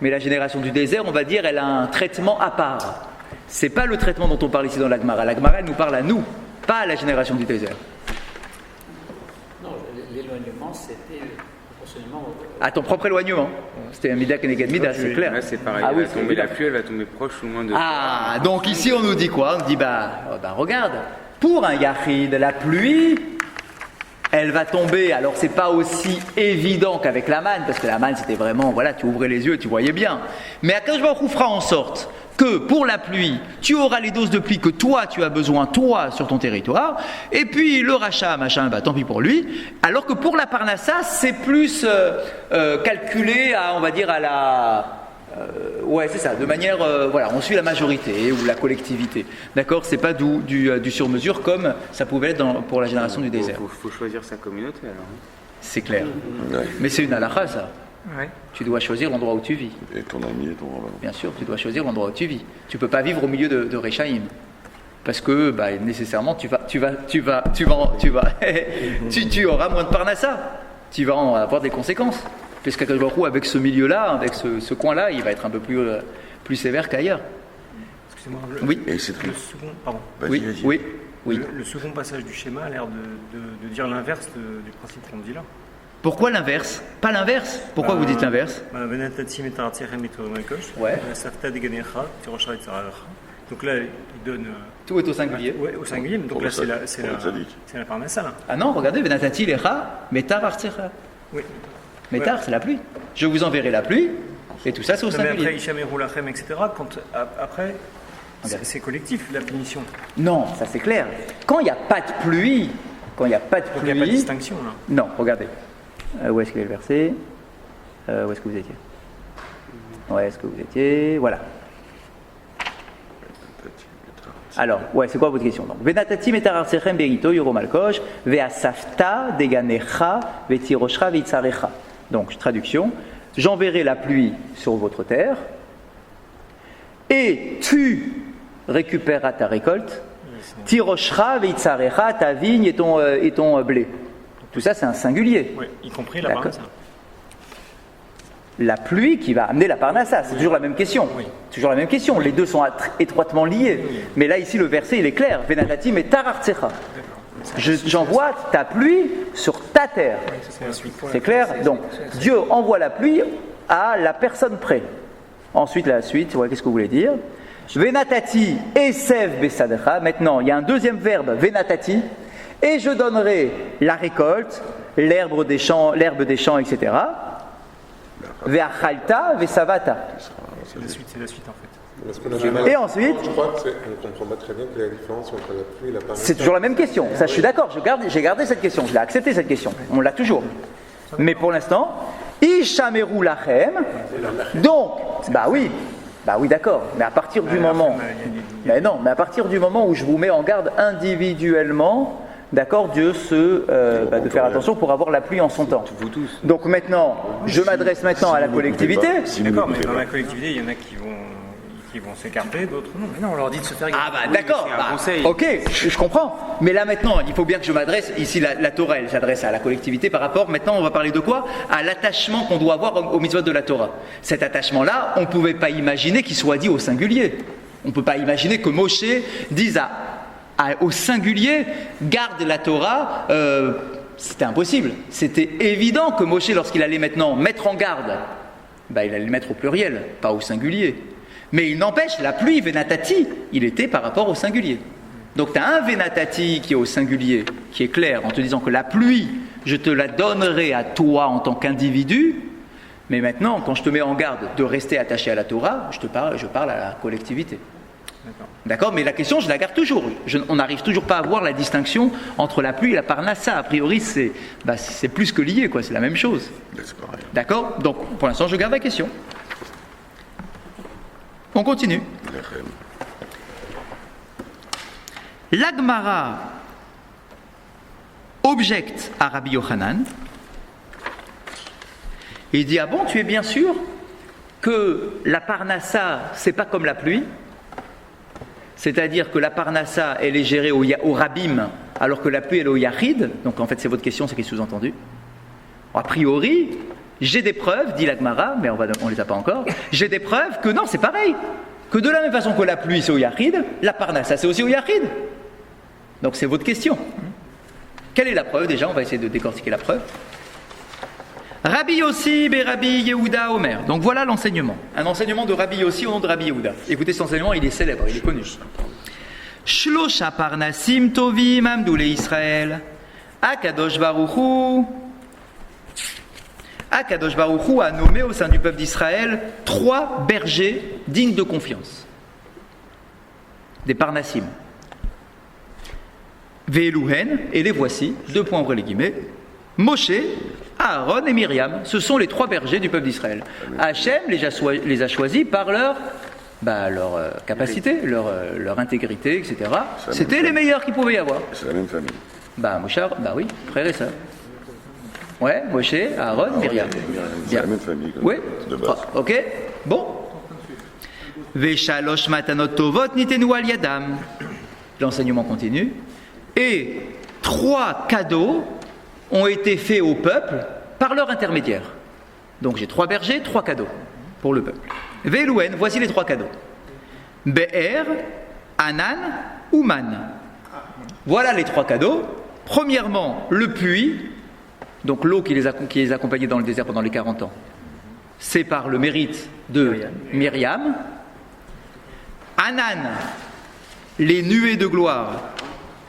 mais la génération du désert, on va dire, elle a un traitement à part. C'est pas le traitement dont on parle ici dans la Gemara. La Gemara, elle nous parle à nous, pas à la génération du désert. Non, l'éloignement, c'était proportionnellement à ton propre éloignement. C'était un mida keneged mida, c'est clair. Là, c'est pareil. La pluie, elle va tomber proche ou loin de toi. Donc ici, on nous dit quoi? On dit regarde, pour un yachid, la pluie, elle va tomber. Alors c'est pas aussi évident qu'avec la manne, parce que la manne c'était vraiment, voilà, tu ouvrais les yeux et tu voyais bien. Mais Akadosh Baruch Hu fera en sorte que pour la pluie, tu auras les doses de pluie que toi tu as besoin, toi, sur ton territoire, et puis le rachat, machin, bah tant pis pour lui, alors que pour la parnassa, c'est plus calculé à, on va dire, à la... ouais, c'est ça, de manière, voilà, on suit la majorité ou la collectivité, d'accord, c'est pas du sur-mesure comme ça pouvait être pour la génération du désert. Il faut choisir sa communauté alors. C'est clair, Ouais. mais c'est une halakha ça. Ouais. Tu dois choisir l'endroit où tu vis. Et ton ami et ton rabbin. Bien sûr, tu dois choisir l'endroit où tu vis. Tu peux pas vivre au milieu de Rechaïm. Parce que bah, nécessairement tu auras moins de parnassa. Tu vas en avoir des conséquences. Puisqu'Akadosh Baruch Hu, avec ce milieu-là, avec ce coin-là, il va être un peu plus sévère qu'ailleurs. Excusez-moi, Oui. Et c'est le second, pardon. Vas-y, Oui, vas-y. oui, oui. Le second passage du schéma a l'air de dire l'inverse du principe qu'on dit là. Pourquoi l'inverse? Pas l'inverse? Pourquoi vous dites l'inverse? Ouais. Donc là, il donne. Tout est au singulier. Ouais, au singulier. Donc là, c'est la parnassa. Là. Ah non, regardez, Venatati lecha, metar artsecha. Oui. Metar, c'est la pluie. Je vous enverrai la pluie, et tout ça, c'est au Non, mais singulier. après, Ishameru Lachem, etc. Après, c'est collectif, la punition. Non, ça c'est clair. Quand il n'y a pas de pluie, Donc il n'y a pas de distinction là. Non, regardez. Où est-ce qu'il est le verset? Où est-ce que vous étiez? Ouais, est-ce que vous étiez? Voilà. Alors, ouais, c'est quoi votre question? Donc, Venatati metar artsechem berito yoromalkosh veasafta deganecha vetiroshra vitzarecha. Donc, traduction. J'enverrai la pluie sur votre terre et tu récupéreras ta récolte. Tiroshra vitzarecha, ta vigne et ton blé. Tout ça, c'est un singulier. Oui, y compris la D'accord. parnassa. La pluie qui va amener la parnassa, c'est toujours la même question. Oui. Toujours la même question. Les deux sont étroitement liés. Oui. Mais là, ici, le verset, il est clair. Venatati metar artsecha. J'envoie ta pluie sur ta terre. C'est la suite. C'est clair? Donc, Dieu envoie la pluie à la personne près. Ensuite, la suite, ouais, qu'est-ce que vous voulez dire? Venatati esev besadecha. Maintenant, il y a un deuxième verbe, venatati. Et je donnerai la récolte, l'herbe des champs, etc. Ve'achalta ve'savata. C'est la suite en fait. Parce qu'on a du mal. Et ensuite, Je crois qu'on ne comprend pas très bien quelle est la différence entre la pluie et la parnassa. c'est toujours la même question. Ça, je suis d'accord. J'ai gardé cette question. Je l'ai accepté cette question. On l'a toujours. Mais pour l'instant, Ishameru lachem. Donc, bah oui, d'accord. Mais à partir du moment, mais à partir du moment où je vous mets en garde individuellement, d'accord, Dieu de faire attention pour avoir la pluie en son temps. Vous tous. Donc maintenant, je m'adresse maintenant à la collectivité. D'accord, mais dans la collectivité, il y en a qui vont s'écarter, d'autres non. Mais non, on leur dit de se faire Ah bah d'accord, c'est un conseil. ok, je comprends. Mais là maintenant, il faut bien que je m'adresse, ici la Torah, elle s'adresse à la collectivité par rapport, maintenant on va parler de quoi? À l'attachement qu'on doit avoir au mitzvot de la Torah. Cet attachement-là, on ne pouvait pas imaginer qu'il soit dit au singulier. On ne peut pas imaginer que Moshe dise au singulier, garde la Torah, c'était impossible. C'était évident que Moshe, lorsqu'il allait maintenant mettre en garde, il allait le mettre au pluriel, pas au singulier. Mais il n'empêche, la pluie, Venatati, il était par rapport au singulier. Donc tu as un Venatati qui est au singulier, qui est clair, en te disant que la pluie, je te la donnerai à toi en tant qu'individu, mais maintenant, quand je te mets en garde de rester attaché à la Torah, je parle à la collectivité. D'accord, mais la question, je la garde toujours. On n'arrive toujours pas à voir la distinction entre la pluie et la parnassa. A priori, c'est plus que lié, quoi. C'est la même chose. C'est pareil. D'accord? Donc, pour l'instant, je garde la question. On continue. L'Agmara objecte à Rabbi Yochanan. Il dit, ah bon, tu es bien sûr que la parnassa, c'est pas comme la pluie? C'est-à-dire que la parnassa, elle est gérée au rabim, alors que la pluie, elle est au yachid. Donc en fait, c'est votre question, c'est qui est sous-entendu. A priori, j'ai des preuves, dit l'Agmara, mais on ne les a pas encore, j'ai des preuves que non, c'est pareil. Que de la même façon que la pluie, c'est au yachid, la parnassa, c'est aussi au yachid. Donc c'est votre question. Quelle est la preuve déjà? On va essayer de décortiquer la preuve. Rabbi Yossi et Rabbi Yehuda Omer. Donc voilà l'enseignement. Un enseignement de Rabbi Yossi au nom de Rabbi Yehuda. Écoutez cet enseignement, il est célèbre, il est connu. Shlosha parnasim tovim amdoule Israël. Akadosh Baruch Hu a nommé au sein du peuple d'Israël 3 bergers dignes de confiance. Des Parnassim. Ve'eluhen, et les voici, 2 points ouvrez les guillemets, Moshe, Aaron et Myriam. Ce sont les 3 bergers du peuple d'Israël. Hachem les a choisis par leur capacité, leur intégrité, etc. C'était les meilleurs qu'il pouvait y avoir. C'est la même famille. Moshe, oui, frère et sœur. Ouais, Moshe, Aaron, Myriam. C'est la même famille. Oui, De base. ok, bon. Veshalosh matanot tovot nitenu al yadam. L'enseignement continue. Et 3 cadeaux ont été faits au peuple par leur intermédiaire. Donc j'ai 3 bergers, 3 cadeaux pour le peuple. Ve'eluhen, voici les 3 cadeaux. Be'er, Anan, Uman. Voilà les 3 cadeaux. Premièrement, le puits, donc l'eau qui les accompagnait dans le désert pendant les 40 ans. C'est par le mérite de Myriam. Anan, les nuées de gloire,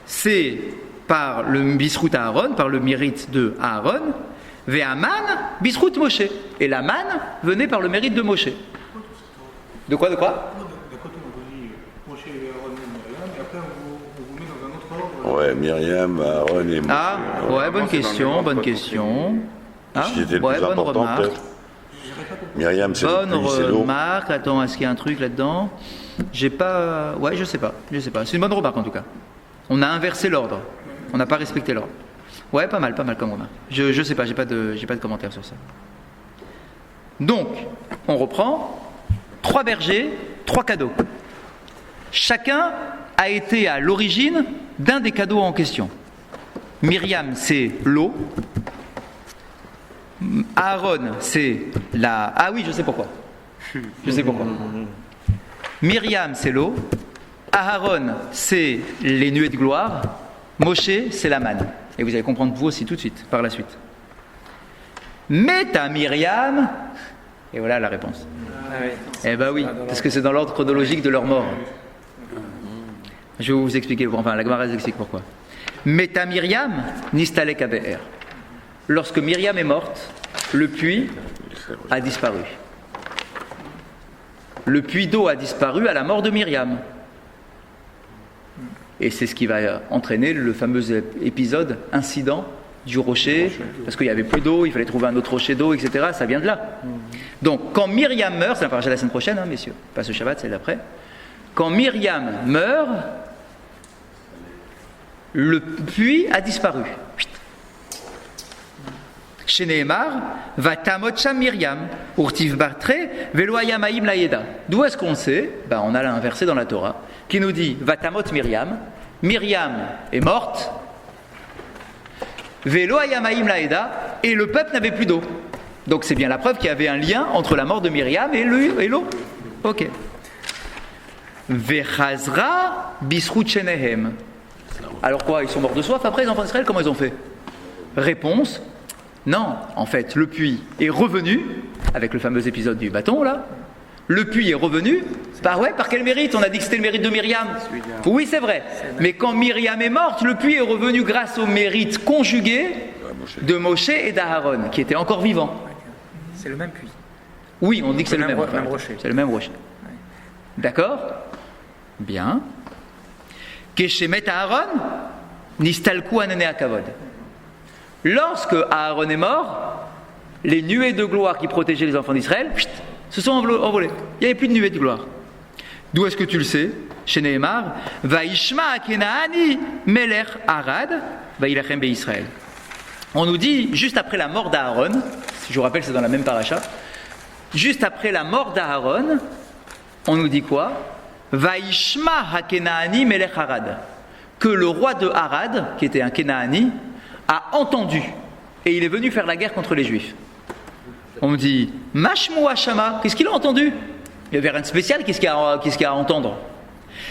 c'est par le bisrout Aaron, par le mérite de Aaron. Ve'aman, bisrout Moshe. Et la manne venait par le mérite de Moshe. De quoi D'un côté, on vous dit Moshe, Aaron et Myriam, et après, on vous met dans un autre ordre. Ouais, Myriam, Aaron et Moshe. Ah, ouais, bonne question. Ah, Ce qui était le ouais, plus bonne important, remarque. peut-être. Myriam, c'est le Bonne puits, c'est l'eau. remarque. Attends, est-ce qu'il y a un truc là-dedans? J'ai pas. Ouais, je sais pas. C'est une bonne remarque en tout cas. On a inversé l'ordre. On n'a pas respecté l'ordre. Ouais, pas mal comme remarque. Je sais pas, j'ai pas de commentaire sur ça. Donc, on reprend. 3 bergers, 3 cadeaux. Chacun a été à l'origine d'un des cadeaux en question. Myriam, c'est l'eau. Aaron, c'est la... Ah oui, je sais pourquoi. Myriam, c'est l'eau. Aaron, c'est les nuées de gloire. Moshe, c'est la manne. Et vous allez comprendre vous aussi tout de suite, par la suite. Meta Myriam, et voilà la réponse. Eh ben oui, parce que c'est dans l'ordre chronologique de leur mort. Je vais vous expliquer, enfin la Gemara explique pourquoi. Meta Myriam, Nistalek Abe'er. Lorsque Myriam est morte, le puits a disparu. Le puits d'eau a disparu à la mort de Myriam. Et c'est ce qui va entraîner le fameux épisode, incident du rocher, parce qu'il n'y avait plus d'eau, il fallait trouver un autre rocher d'eau, etc. Ça vient de là. Donc, quand Myriam meurt, c'est la paracha de la semaine prochaine, hein, messieurs, pas ce Shabbat, c'est d'après. Quand Myriam meurt, le puits a disparu. Chez Nehemar, va tamot sham Myriam, urtiv bartre, velo hayamaim laïeda. D'où est-ce qu'on sait? On a un verset dans la Torah qui nous dit va tamot Myriam. Myriam est morte. Velo hayamaim laïeda, et le peuple n'avait plus d'eau. Donc c'est bien la preuve qu'il y avait un lien entre la mort de Myriam et l'eau. Ok. Vechazra bisrut shenehem. Alors quoi? Ils sont morts de soif après les enfants d'Israël? Comment ils ont fait? Réponse. Non, en fait, le puits est revenu, avec le fameux épisode du bâton, là. Le puits est revenu, par quel mérite? On a dit que c'était le mérite de Myriam. Oui, c'est vrai. Mais quand Myriam est morte, le puits est revenu grâce au mérite conjugué de Moshe et d'Aaron, qui étaient encore vivants. C'est le même puits. Oui, on dit que c'est le même rocher. C'est le même rocher. D'accord? Bien. Keshemet Aaron, nistalku anane akavod. Lorsque Aaron est mort, les nuées de gloire qui protégeaient les enfants d'Israël se sont envolées. Il n'y avait plus de nuées de gloire. D'où est-ce que tu le sais? Chez Nehemar, Vaishma Kenaani Melech Arad, Vailachem Be Israël. On nous dit, juste après la mort d'Aaron, je vous rappelle, c'est dans la même paracha, juste après la mort d'Aaron, on nous dit quoi? Vaishma Kenaani Melech Arad. Que le roi de Arad, qui était un Kenaani, a entendu, et il est venu faire la guerre contre les Juifs. On me dit, Mashmu Hashama, qu'est-ce qu'il a entendu? Il y avait rien de spécial, qu'est-ce qu'il y a à entendre?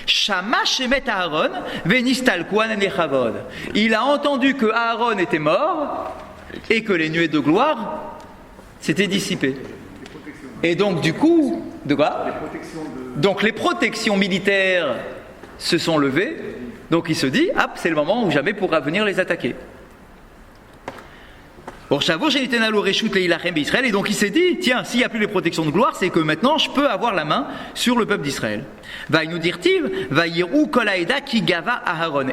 Shama Shemet Aaron, Venistal Kouan Nechavod. Il a entendu que Aaron était mort, et que les nuées de gloire s'étaient dissipées. Et donc du coup, de quoi? Donc les protections militaires se sont levées, donc il se dit, c'est le moment où jamais pourra venir les attaquer. Et donc il s'est dit, tiens, s'il n'y a plus les protections de gloire, c'est que maintenant je peux avoir la main sur le peuple d'Israël.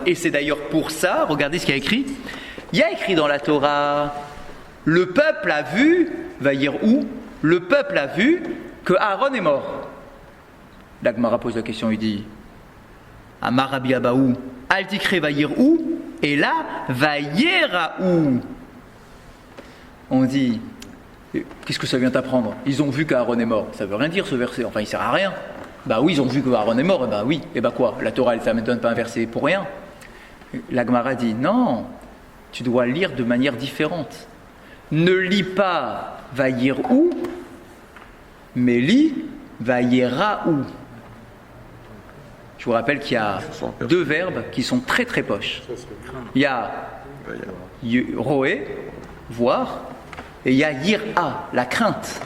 Et c'est d'ailleurs pour ça, regardez ce qu'il y a écrit. Il y a écrit dans la Torah, le peuple a vu, le peuple a vu que Aaron est mort. La Gemara pose la question, il dit, Amar Rabbi Abaou, Altikre Vayirou, et là, Vayeraou. On dit, qu'est-ce que ça vient t'apprendre? Ils ont vu qu'Aaron est mort. Ça veut rien dire ce verset, enfin il sert à rien. Bah oui, ils ont vu qu'Aaron est mort, et bah oui, et bah quoi? La Torah, elle ne donne pas un verset pour rien. La Gemara dit, non, tu dois lire de manière différente. Ne lis pas Vayirou, mais lis Vayeraou. Je vous rappelle qu'il y a deux verbes qui sont très très poches. Il y a roé, voir, et il y a yira, la crainte.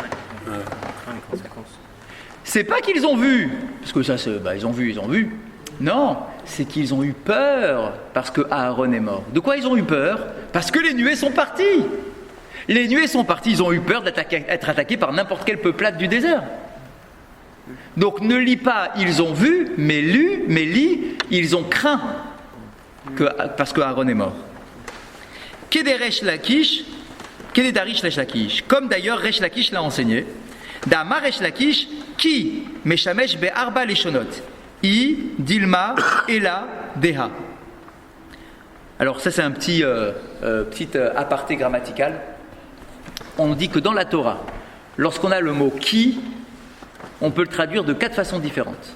C'est pas qu'ils ont vu, parce que ça, ils ont vu. Non, c'est qu'ils ont eu peur parce que Aaron est mort. De quoi ils ont eu peur? Parce que les nuées sont parties. Les nuées sont parties, ils ont eu peur d'être attaqués par n'importe quelle peuplade du désert. Donc ne lis pas, ils ont vu, mais lis, ils ont craint parce que Aaron est mort. Kederish Lakish, comme d'ailleurs Resh Lakish l'a enseigné. Dama Resh Lakish, qui Meshamesh be'arba leshonot, I, Dilma, Ela, Deha. Alors ça c'est un petit aparté grammatical. On dit que dans la Torah, lorsqu'on a le mot qui, on peut le traduire de 4 façons différentes.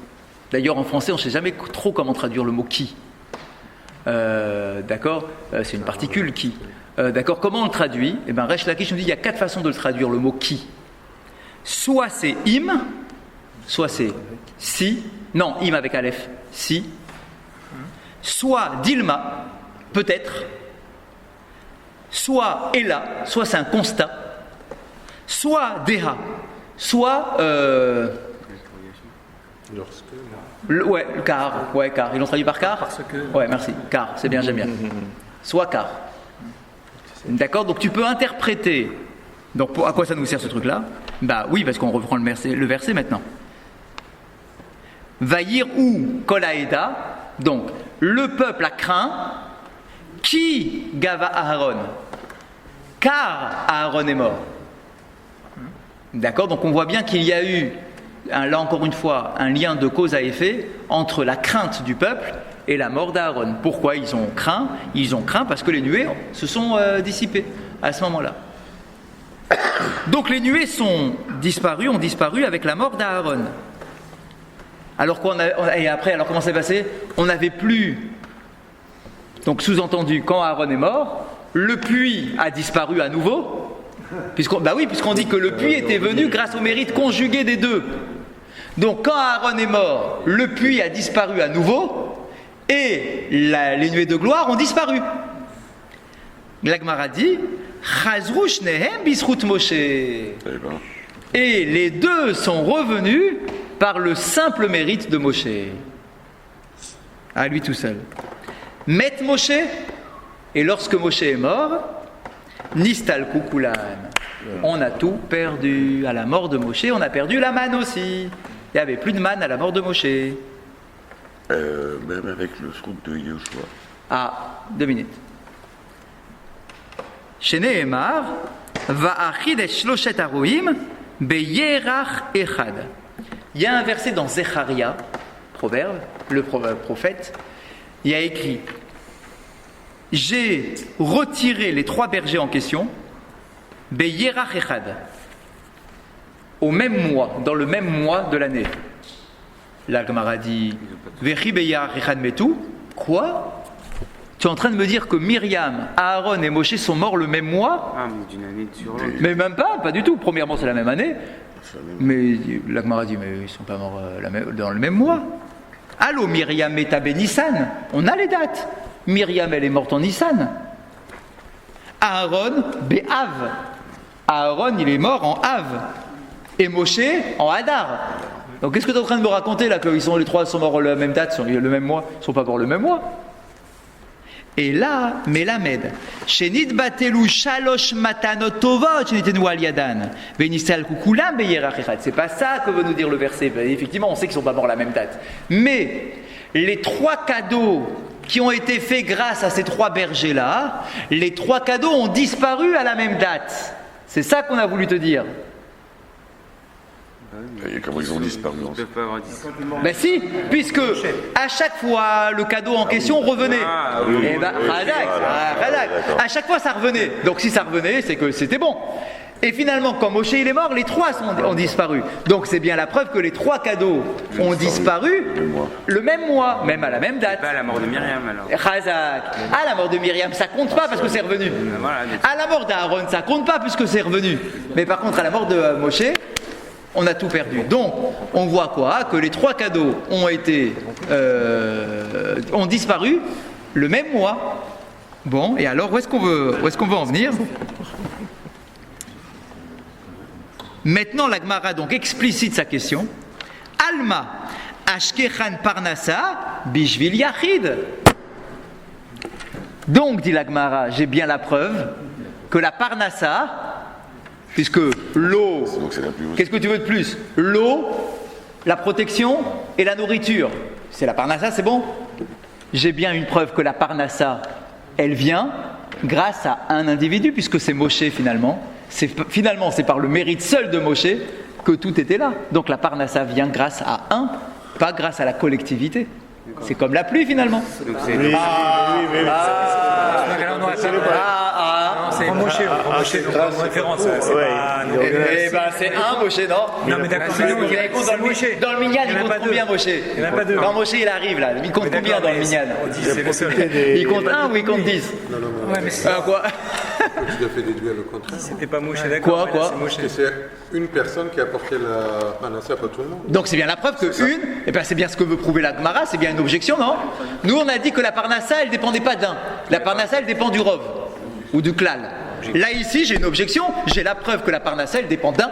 D'ailleurs en français on ne sait jamais trop comment traduire le mot qui. D'accord, c'est une particule qui. D'accord, comment on le traduit? Eh bien Resh Lakish nous dit qu'il y a 4 façon de le traduire, le mot qui. Soit c'est im, soit c'est si, non, im avec aleph, si, soit dilma, peut-être, soit ela, soit c'est un constat, soit deha, soit car, ils l'ont traduit par car. Parce que... Ouais, merci, car, c'est bien, j'aime bien. Soit car. D'accord, donc tu peux interpréter. Donc à quoi ça nous sert ce truc-là? Bah oui, parce qu'on reprend le verset maintenant. Vaïr ou Kolaïda, donc le peuple a craint, qui gava Aaron, car Aaron est mort. D'accord, donc on voit bien qu'il y a eu, là encore une fois, un lien de cause à effet entre la crainte du peuple et la mort d'Aaron. Pourquoi ils ont craint? Ils ont craint parce que les nuées se sont dissipées à ce moment-là. Donc les nuées ont disparu avec la mort d'Aaron. Alors comment ça s'est passé? On n'avait plus. Donc sous-entendu, quand Aaron est mort, le puits a disparu à nouveau. Puisqu'on dit que le puits était venu grâce au mérite conjugué des deux. Donc quand Aaron est mort, le puits a disparu à nouveau et les nuées de gloire ont disparu. La Gemara dit Chazru shnehem bisrut Moshe. Et les deux sont revenus par le simple mérite de Moshe. À lui tout seul. Met Moshe, et lorsque Moshe est mort, Nistal Kukulan. On a tout perdu. À la mort de Moshe, on a perdu la manne aussi. Il n'y avait plus de manne à la mort de Moshe. Même avec le srout de Yoshua. Ah, 2 minutes. Chez Nehemar, Va'achid et Shloshet Aroim, Beyerach Echad. Il y a un verset dans Zecharia, proverbe, le prophète, il y a écrit: j'ai retiré les 3 bergers en question, Beyerach Echad, au même mois, dans le même mois de l'année. La Gemara dit Vechi Beyerach Echad Metu. Quoi? Tu es en train de me dire que Myriam, Aaron et Moshe sont morts le même mois? Ah, mais d'une année sur l'autre. Mais même pas du tout. Premièrement, c'est la même année. Mais la Gemara dit, mais ils ne sont pas morts dans le même mois. Allô, Myriam est à Nissan. On a les dates. Myriam, elle est morte en Nissan. Aaron, Béav. Aaron, il est mort en Av. Et Moshe, en Hadar. Donc qu'est-ce que tu es en train de me raconter là, que les 3 sont morts la même date, le même mois? Ils ne sont pas morts le même mois. Et là, Melamed, Shenit batelu shalosh matanot tovot shenitenu al yadan, venisal kukulam beyerach echad. C'est pas ça que veut nous dire le verset. Effectivement, on sait qu'ils sont pas morts à la même date. Mais les 3 cadeaux qui ont été faits grâce à ces 3 bergers-là, les 3 cadeaux ont disparu à la même date. C'est ça qu'on a voulu te dire. Et comment ils ont disparu Ils ne peuvent pas avoir disparu. Ben si, puisque à chaque fois le cadeau en question revenait. Ah, oui, Et ben, Radak, à chaque fois ça revenait. Donc si ça revenait, c'est que c'était bon. Et finalement, quand Moshe il est mort, les 3 ont disparu. Donc c'est bien la preuve que les 3 cadeaux ont disparu le même mois, même à la même date. Pas à la mort de Myriam alors. Razak. À la mort de Myriam, ça compte pas parce que c'est revenu. Voilà, À la mort d'Aaron, ça compte pas puisque c'est revenu. Mais par contre, à la mort de Moshe, on a tout perdu. Donc, on voit quoi? Que les 3 cadeaux ont disparu le même mois. Bon, et alors où est-ce qu'on veut en venir? Maintenant, la Gemara donc explicite sa question. Alma, ashkechan parnassa, bishvil yachid. Donc, dit la Gemara, j'ai bien la preuve que la parnassa, puisque l'eau, qu'est-ce que tu veux de plus? L'eau, la protection et la nourriture. C'est la parnassa, c'est bon? J'ai bien une preuve que la parnassa, elle vient grâce à un individu, puisque c'est Moshe finalement. Finalement, c'est par le mérite seul de Moshe que tout était là. Donc la parnassa vient grâce à un, pas grâce à la collectivité. C'est comme la pluie finalement. Donc c'est C'est Moshe, comme référence. Eh ben c'est un Moshe, non? Non mais d'accord, dans le minyan, il compte combien Moshe? Il n'y en a pas 2. Quand Moshe il arrive là, il compte combien dans le minyan? C'est le seul. Il compte 1 ou il compte 10? Non, Ouais, mais Quoi? tu as fait déduire le contraire. c'était pas Moshe, d'accord. Quoi C'est Moshe. Que c'est une personne qui a apporté la panacée à pas tout le monde. Donc c'est bien la preuve que et ben c'est bien ce que veut prouver la Gemara, c'est bien une objection, non? Nous on a dit que la parnassa elle dépendait pas d'un. La parnassa elle dépend du rov ou du klal. Là ici j'ai une objection, j'ai la preuve que la parnassa elle dépend d'un.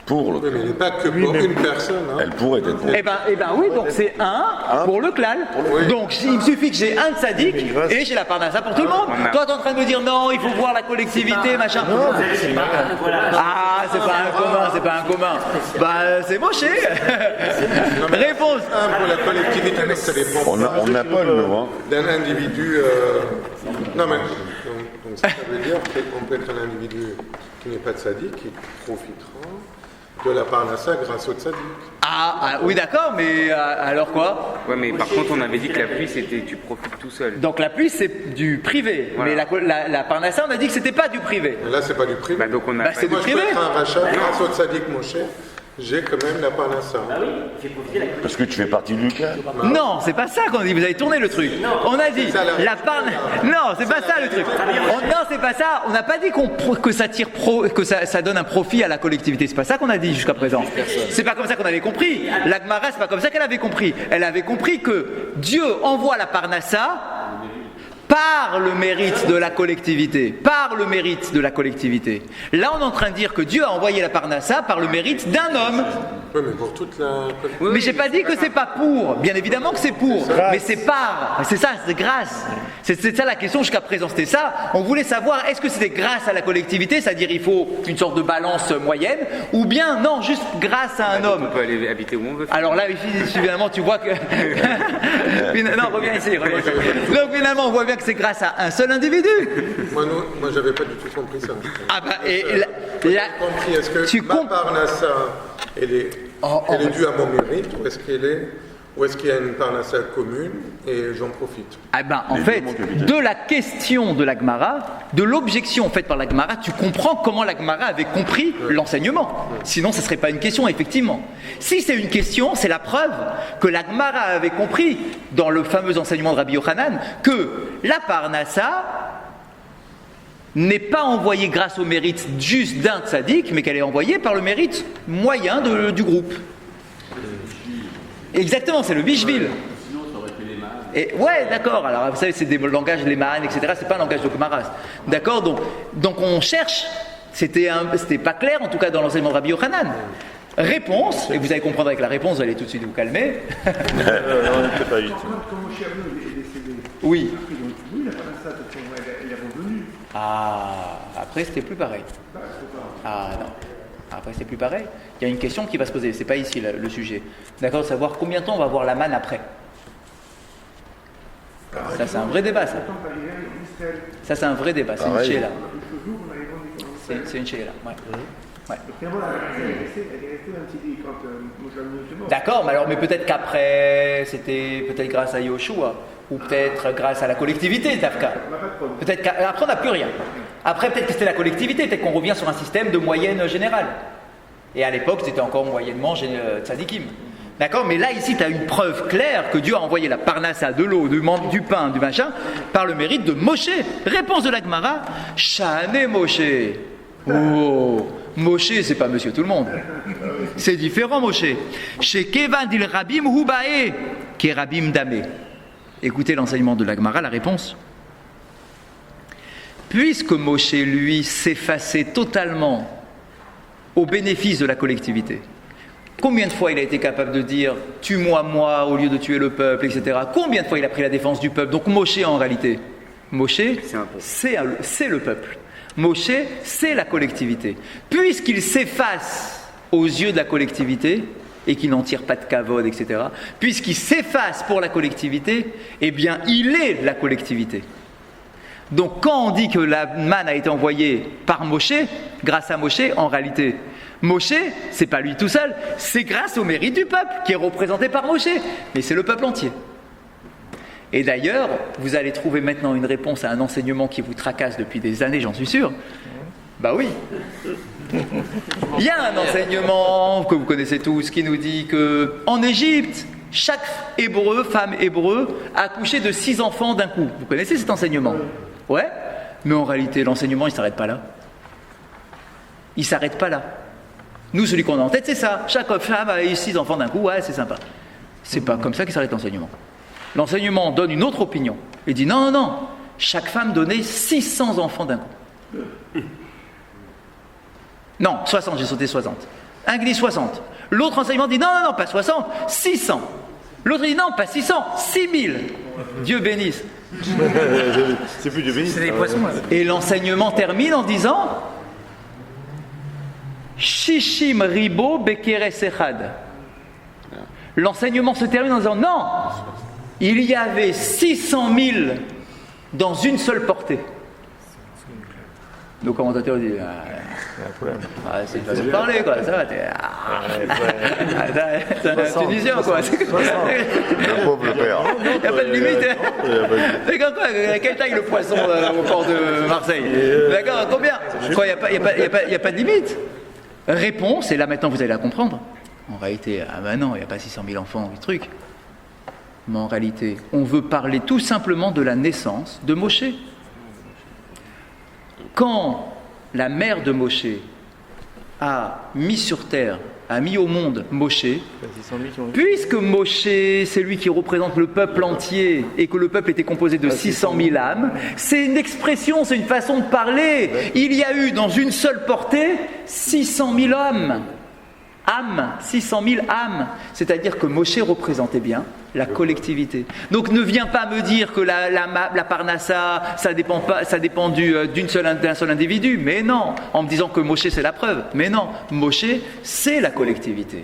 Pour Oui, le. mais il n'est pas que pour une personne. Hein. Elle pourrait être pour. Eh ben oui, donc c'est un pour le klal. Donc il me suffit que j'ai un tzaddik et j'ai la parnassa pour tout le monde. Toi t'es en train de me dire non, il faut voir la collectivité, machin. Ah, c'est pas un commun. Bah c'est Moshe. Réponse. Un pour la collectivité, donc ça dépend On n'a pas le nom, hein. d'un individu. Non, mais donc ça veut dire qu'on peut être un individu qui n'est pas tzaddik, qui profitera de la parnassa grâce au tzaddik. Ah oui d'accord, mais alors quoi? Ouais, mais par contre, on avait dit que la pluie, c'était tu profites tout seul. Donc la pluie c'est du privé, Voilà. mais la parnassa on a dit que c'était pas du privé. Mais là, c'est pas du privé. Bah, donc on a Bah, pas c'est dit- Moi, je privé. peux être un rachat grâce au tzaddik Moshe. J'ai quand même la parnassa. Parce que tu fais partie du clan. Non, c'est pas ça qu'on a dit, vous avez tourné le truc. On a dit, ça, la- la part... Non, c'est pas ça le truc. Non, c'est pas ça. On n'a pas dit que ça tire que ça donne un profit à la collectivité. C'est pas ça qu'on a dit jusqu'à présent. C'est pas comme ça qu'on avait compris. La Gemara, c'est pas comme ça qu'elle avait compris. Elle avait compris que Dieu envoie la parnassa par le mérite de la collectivité. Par le mérite de la collectivité. Là, on est en train de dire que Dieu a envoyé la parnassa par le mérite d'un homme. Oui, mais pour toute la. Mais j'ai pas dit que c'est pas pour. Bien évidemment que c'est pour. Mais c'est par. C'est ça, c'est grâce. C'est ça la question jusqu'à présent. C'était ça. On voulait savoir est-ce que c'était grâce à la collectivité, c'est-à-dire il faut une sorte de balance moyenne, ou bien non, juste grâce à un On homme. peut aller habiter où on veut. Alors là, finalement, tu vois que. Non, reviens ici. Donc finalement, on voit bien que c'est grâce à un seul individu. Moi, j'avais pas du tout compris ça. Ah bah, et J'ai compris. Est-ce que tu ma parnassa, elle est due à mon mérite, ou est-ce qu'il y a une parnassa commune et j'en profite? Ah ben, en fait, de la question de la Gemara, de l'objection faite par la Gemara, tu comprends comment la Gemara avait compris l'enseignement. Sinon, ce ne serait pas une question, effectivement. Si c'est une question, c'est la preuve que la Gemara avait compris, dans le fameux enseignement de Rabbi Yochanan, que la parnassa n'est pas envoyée grâce au mérite juste d'un tzaddik, mais qu'elle est envoyée par le mérite moyen du groupe. Exactement, c'est le bishvil. Et ouais, d'accord. Alors, vous savez, c'est des langages, les ma'an, etc. C'est pas un langage de Gemara. D'accord. Donc on cherche. C'était pas clair, en tout cas, dans l'enseignement de Rabbi Yochanan. Réponse, et vous allez comprendre avec la réponse, vous allez tout de suite vous calmer. Quand Moshe Rabbeinu est décédé, Oui. donc oui, la elle est revenue. Ah, après c'était plus pareil. Ah non. Après c'est plus pareil. Il y a une question qui va se poser, c'est pas ici le sujet. D'accord, de savoir combien de temps on va avoir la manne après. Ça c'est un vrai débat ça. Ça c'est un vrai débat, c'est une chéla. C'est une chéla, ouais. Ouais. D'accord, mais peut-être qu'après, c'était peut-être grâce à Yoshua, ou peut-être grâce à la collectivité, Dafka. Peut-être qu'après, on n'a plus rien. Après, peut-être que c'était la collectivité, peut-être qu'on revient sur un système de moyenne générale. Et à l'époque, c'était encore moyennement tzadikim. D'accord, mais là, ici, tu as une preuve claire que Dieu a envoyé la parnassa, de l'eau, du pain, du machin, par le mérite de Moshe. Réponse de la Gemara, Shane Moshe. Oh, Moshe, c'est pas monsieur tout le monde. C'est différent, Moshe. Chez Kevan dil Rabim Hubae, qui est Rabim Damé. Écoutez l'enseignement de la Gemara, la réponse. Puisque Moshe, lui, s'effaçait totalement au bénéfice de la collectivité, combien de fois il a été capable de dire « tue-moi, moi, au lieu de tuer le peuple », etc. Combien de fois il a pris la défense du peuple? Donc Moshe, en réalité, Moshe, c'est le peuple. Moshe, c'est la collectivité. Puisqu'il s'efface aux yeux de la collectivité, et qu'il n'en tire pas de kavod, etc., puisqu'il s'efface pour la collectivité, eh bien, il est la collectivité. Donc, quand on dit que la manne a été envoyée par Moshe, grâce à Moshe, en réalité, Moshe, c'est pas lui tout seul, c'est grâce au mérite du peuple, qui est représenté par Moshe, mais c'est le peuple entier. Et d'ailleurs, vous allez trouver maintenant une réponse à un enseignement qui vous tracasse depuis des années, j'en suis sûr. Bah oui. Il y a un enseignement que vous connaissez tous qui nous dit que en Égypte, chaque hébreu, femme hébreu, a accouché de 6 enfants d'un coup. Vous connaissez cet enseignement? Ouais. Mais en réalité, l'enseignement, il ne s'arrête pas là. Il ne s'arrête pas là. Nous, celui qu'on a en tête, c'est ça. Chaque femme a eu 6 enfants d'un coup, ouais, c'est sympa. C'est pas comme ça qu'il s'arrête l'enseignement. L'enseignement donne une autre opinion. Il dit non, non, non. Chaque femme donnait 600 enfants d'un coup. Non, 60, j'ai sauté 60. Un qui dit 60. L'autre enseignement dit non, non, non, pas 60, 600. L'autre dit non, pas 600, 6000. Dieu bénisse. C'est plus Dieu bénisse. C'est des poissons, là. Et l'enseignement termine en disant Shishim ribo bekeres echad. L'enseignement se termine en disant non, il y avait 600 000 dans une seule portée. Nos commentateurs disent c'est une façon de parler, quoi. Ça va, t'es un Tunisien, quoi. Le pauvre père. Il n'y a pas de limite. C'est comme quoi, quelle taille le poisson au port de Marseille? D'accord, combien? Quoi, il n'y a pas de limite. Réponse, et là maintenant vous allez la comprendre. En réalité, ah ben non, il n'y a pas 600 000 enfants, du truc. Mais en réalité, on veut parler tout simplement de la naissance de Moshe. Quand la mère de Moshe a mis sur terre, a mis au monde Moshe, puisque Moshe, c'est lui qui représente le peuple entier et que le peuple était composé de 600 000 âmes, c'est une expression, c'est une façon de parler. Il y a eu dans une seule portée 600 000 hommes. Âmes, 600 000 âmes. C'est-à-dire que Moshe représentait bien la collectivité. Donc ne viens pas me dire que la parnassa, ça dépend d'un seul individu. Mais non, en me disant que Moshe c'est la preuve. Mais non, Moshe c'est la collectivité.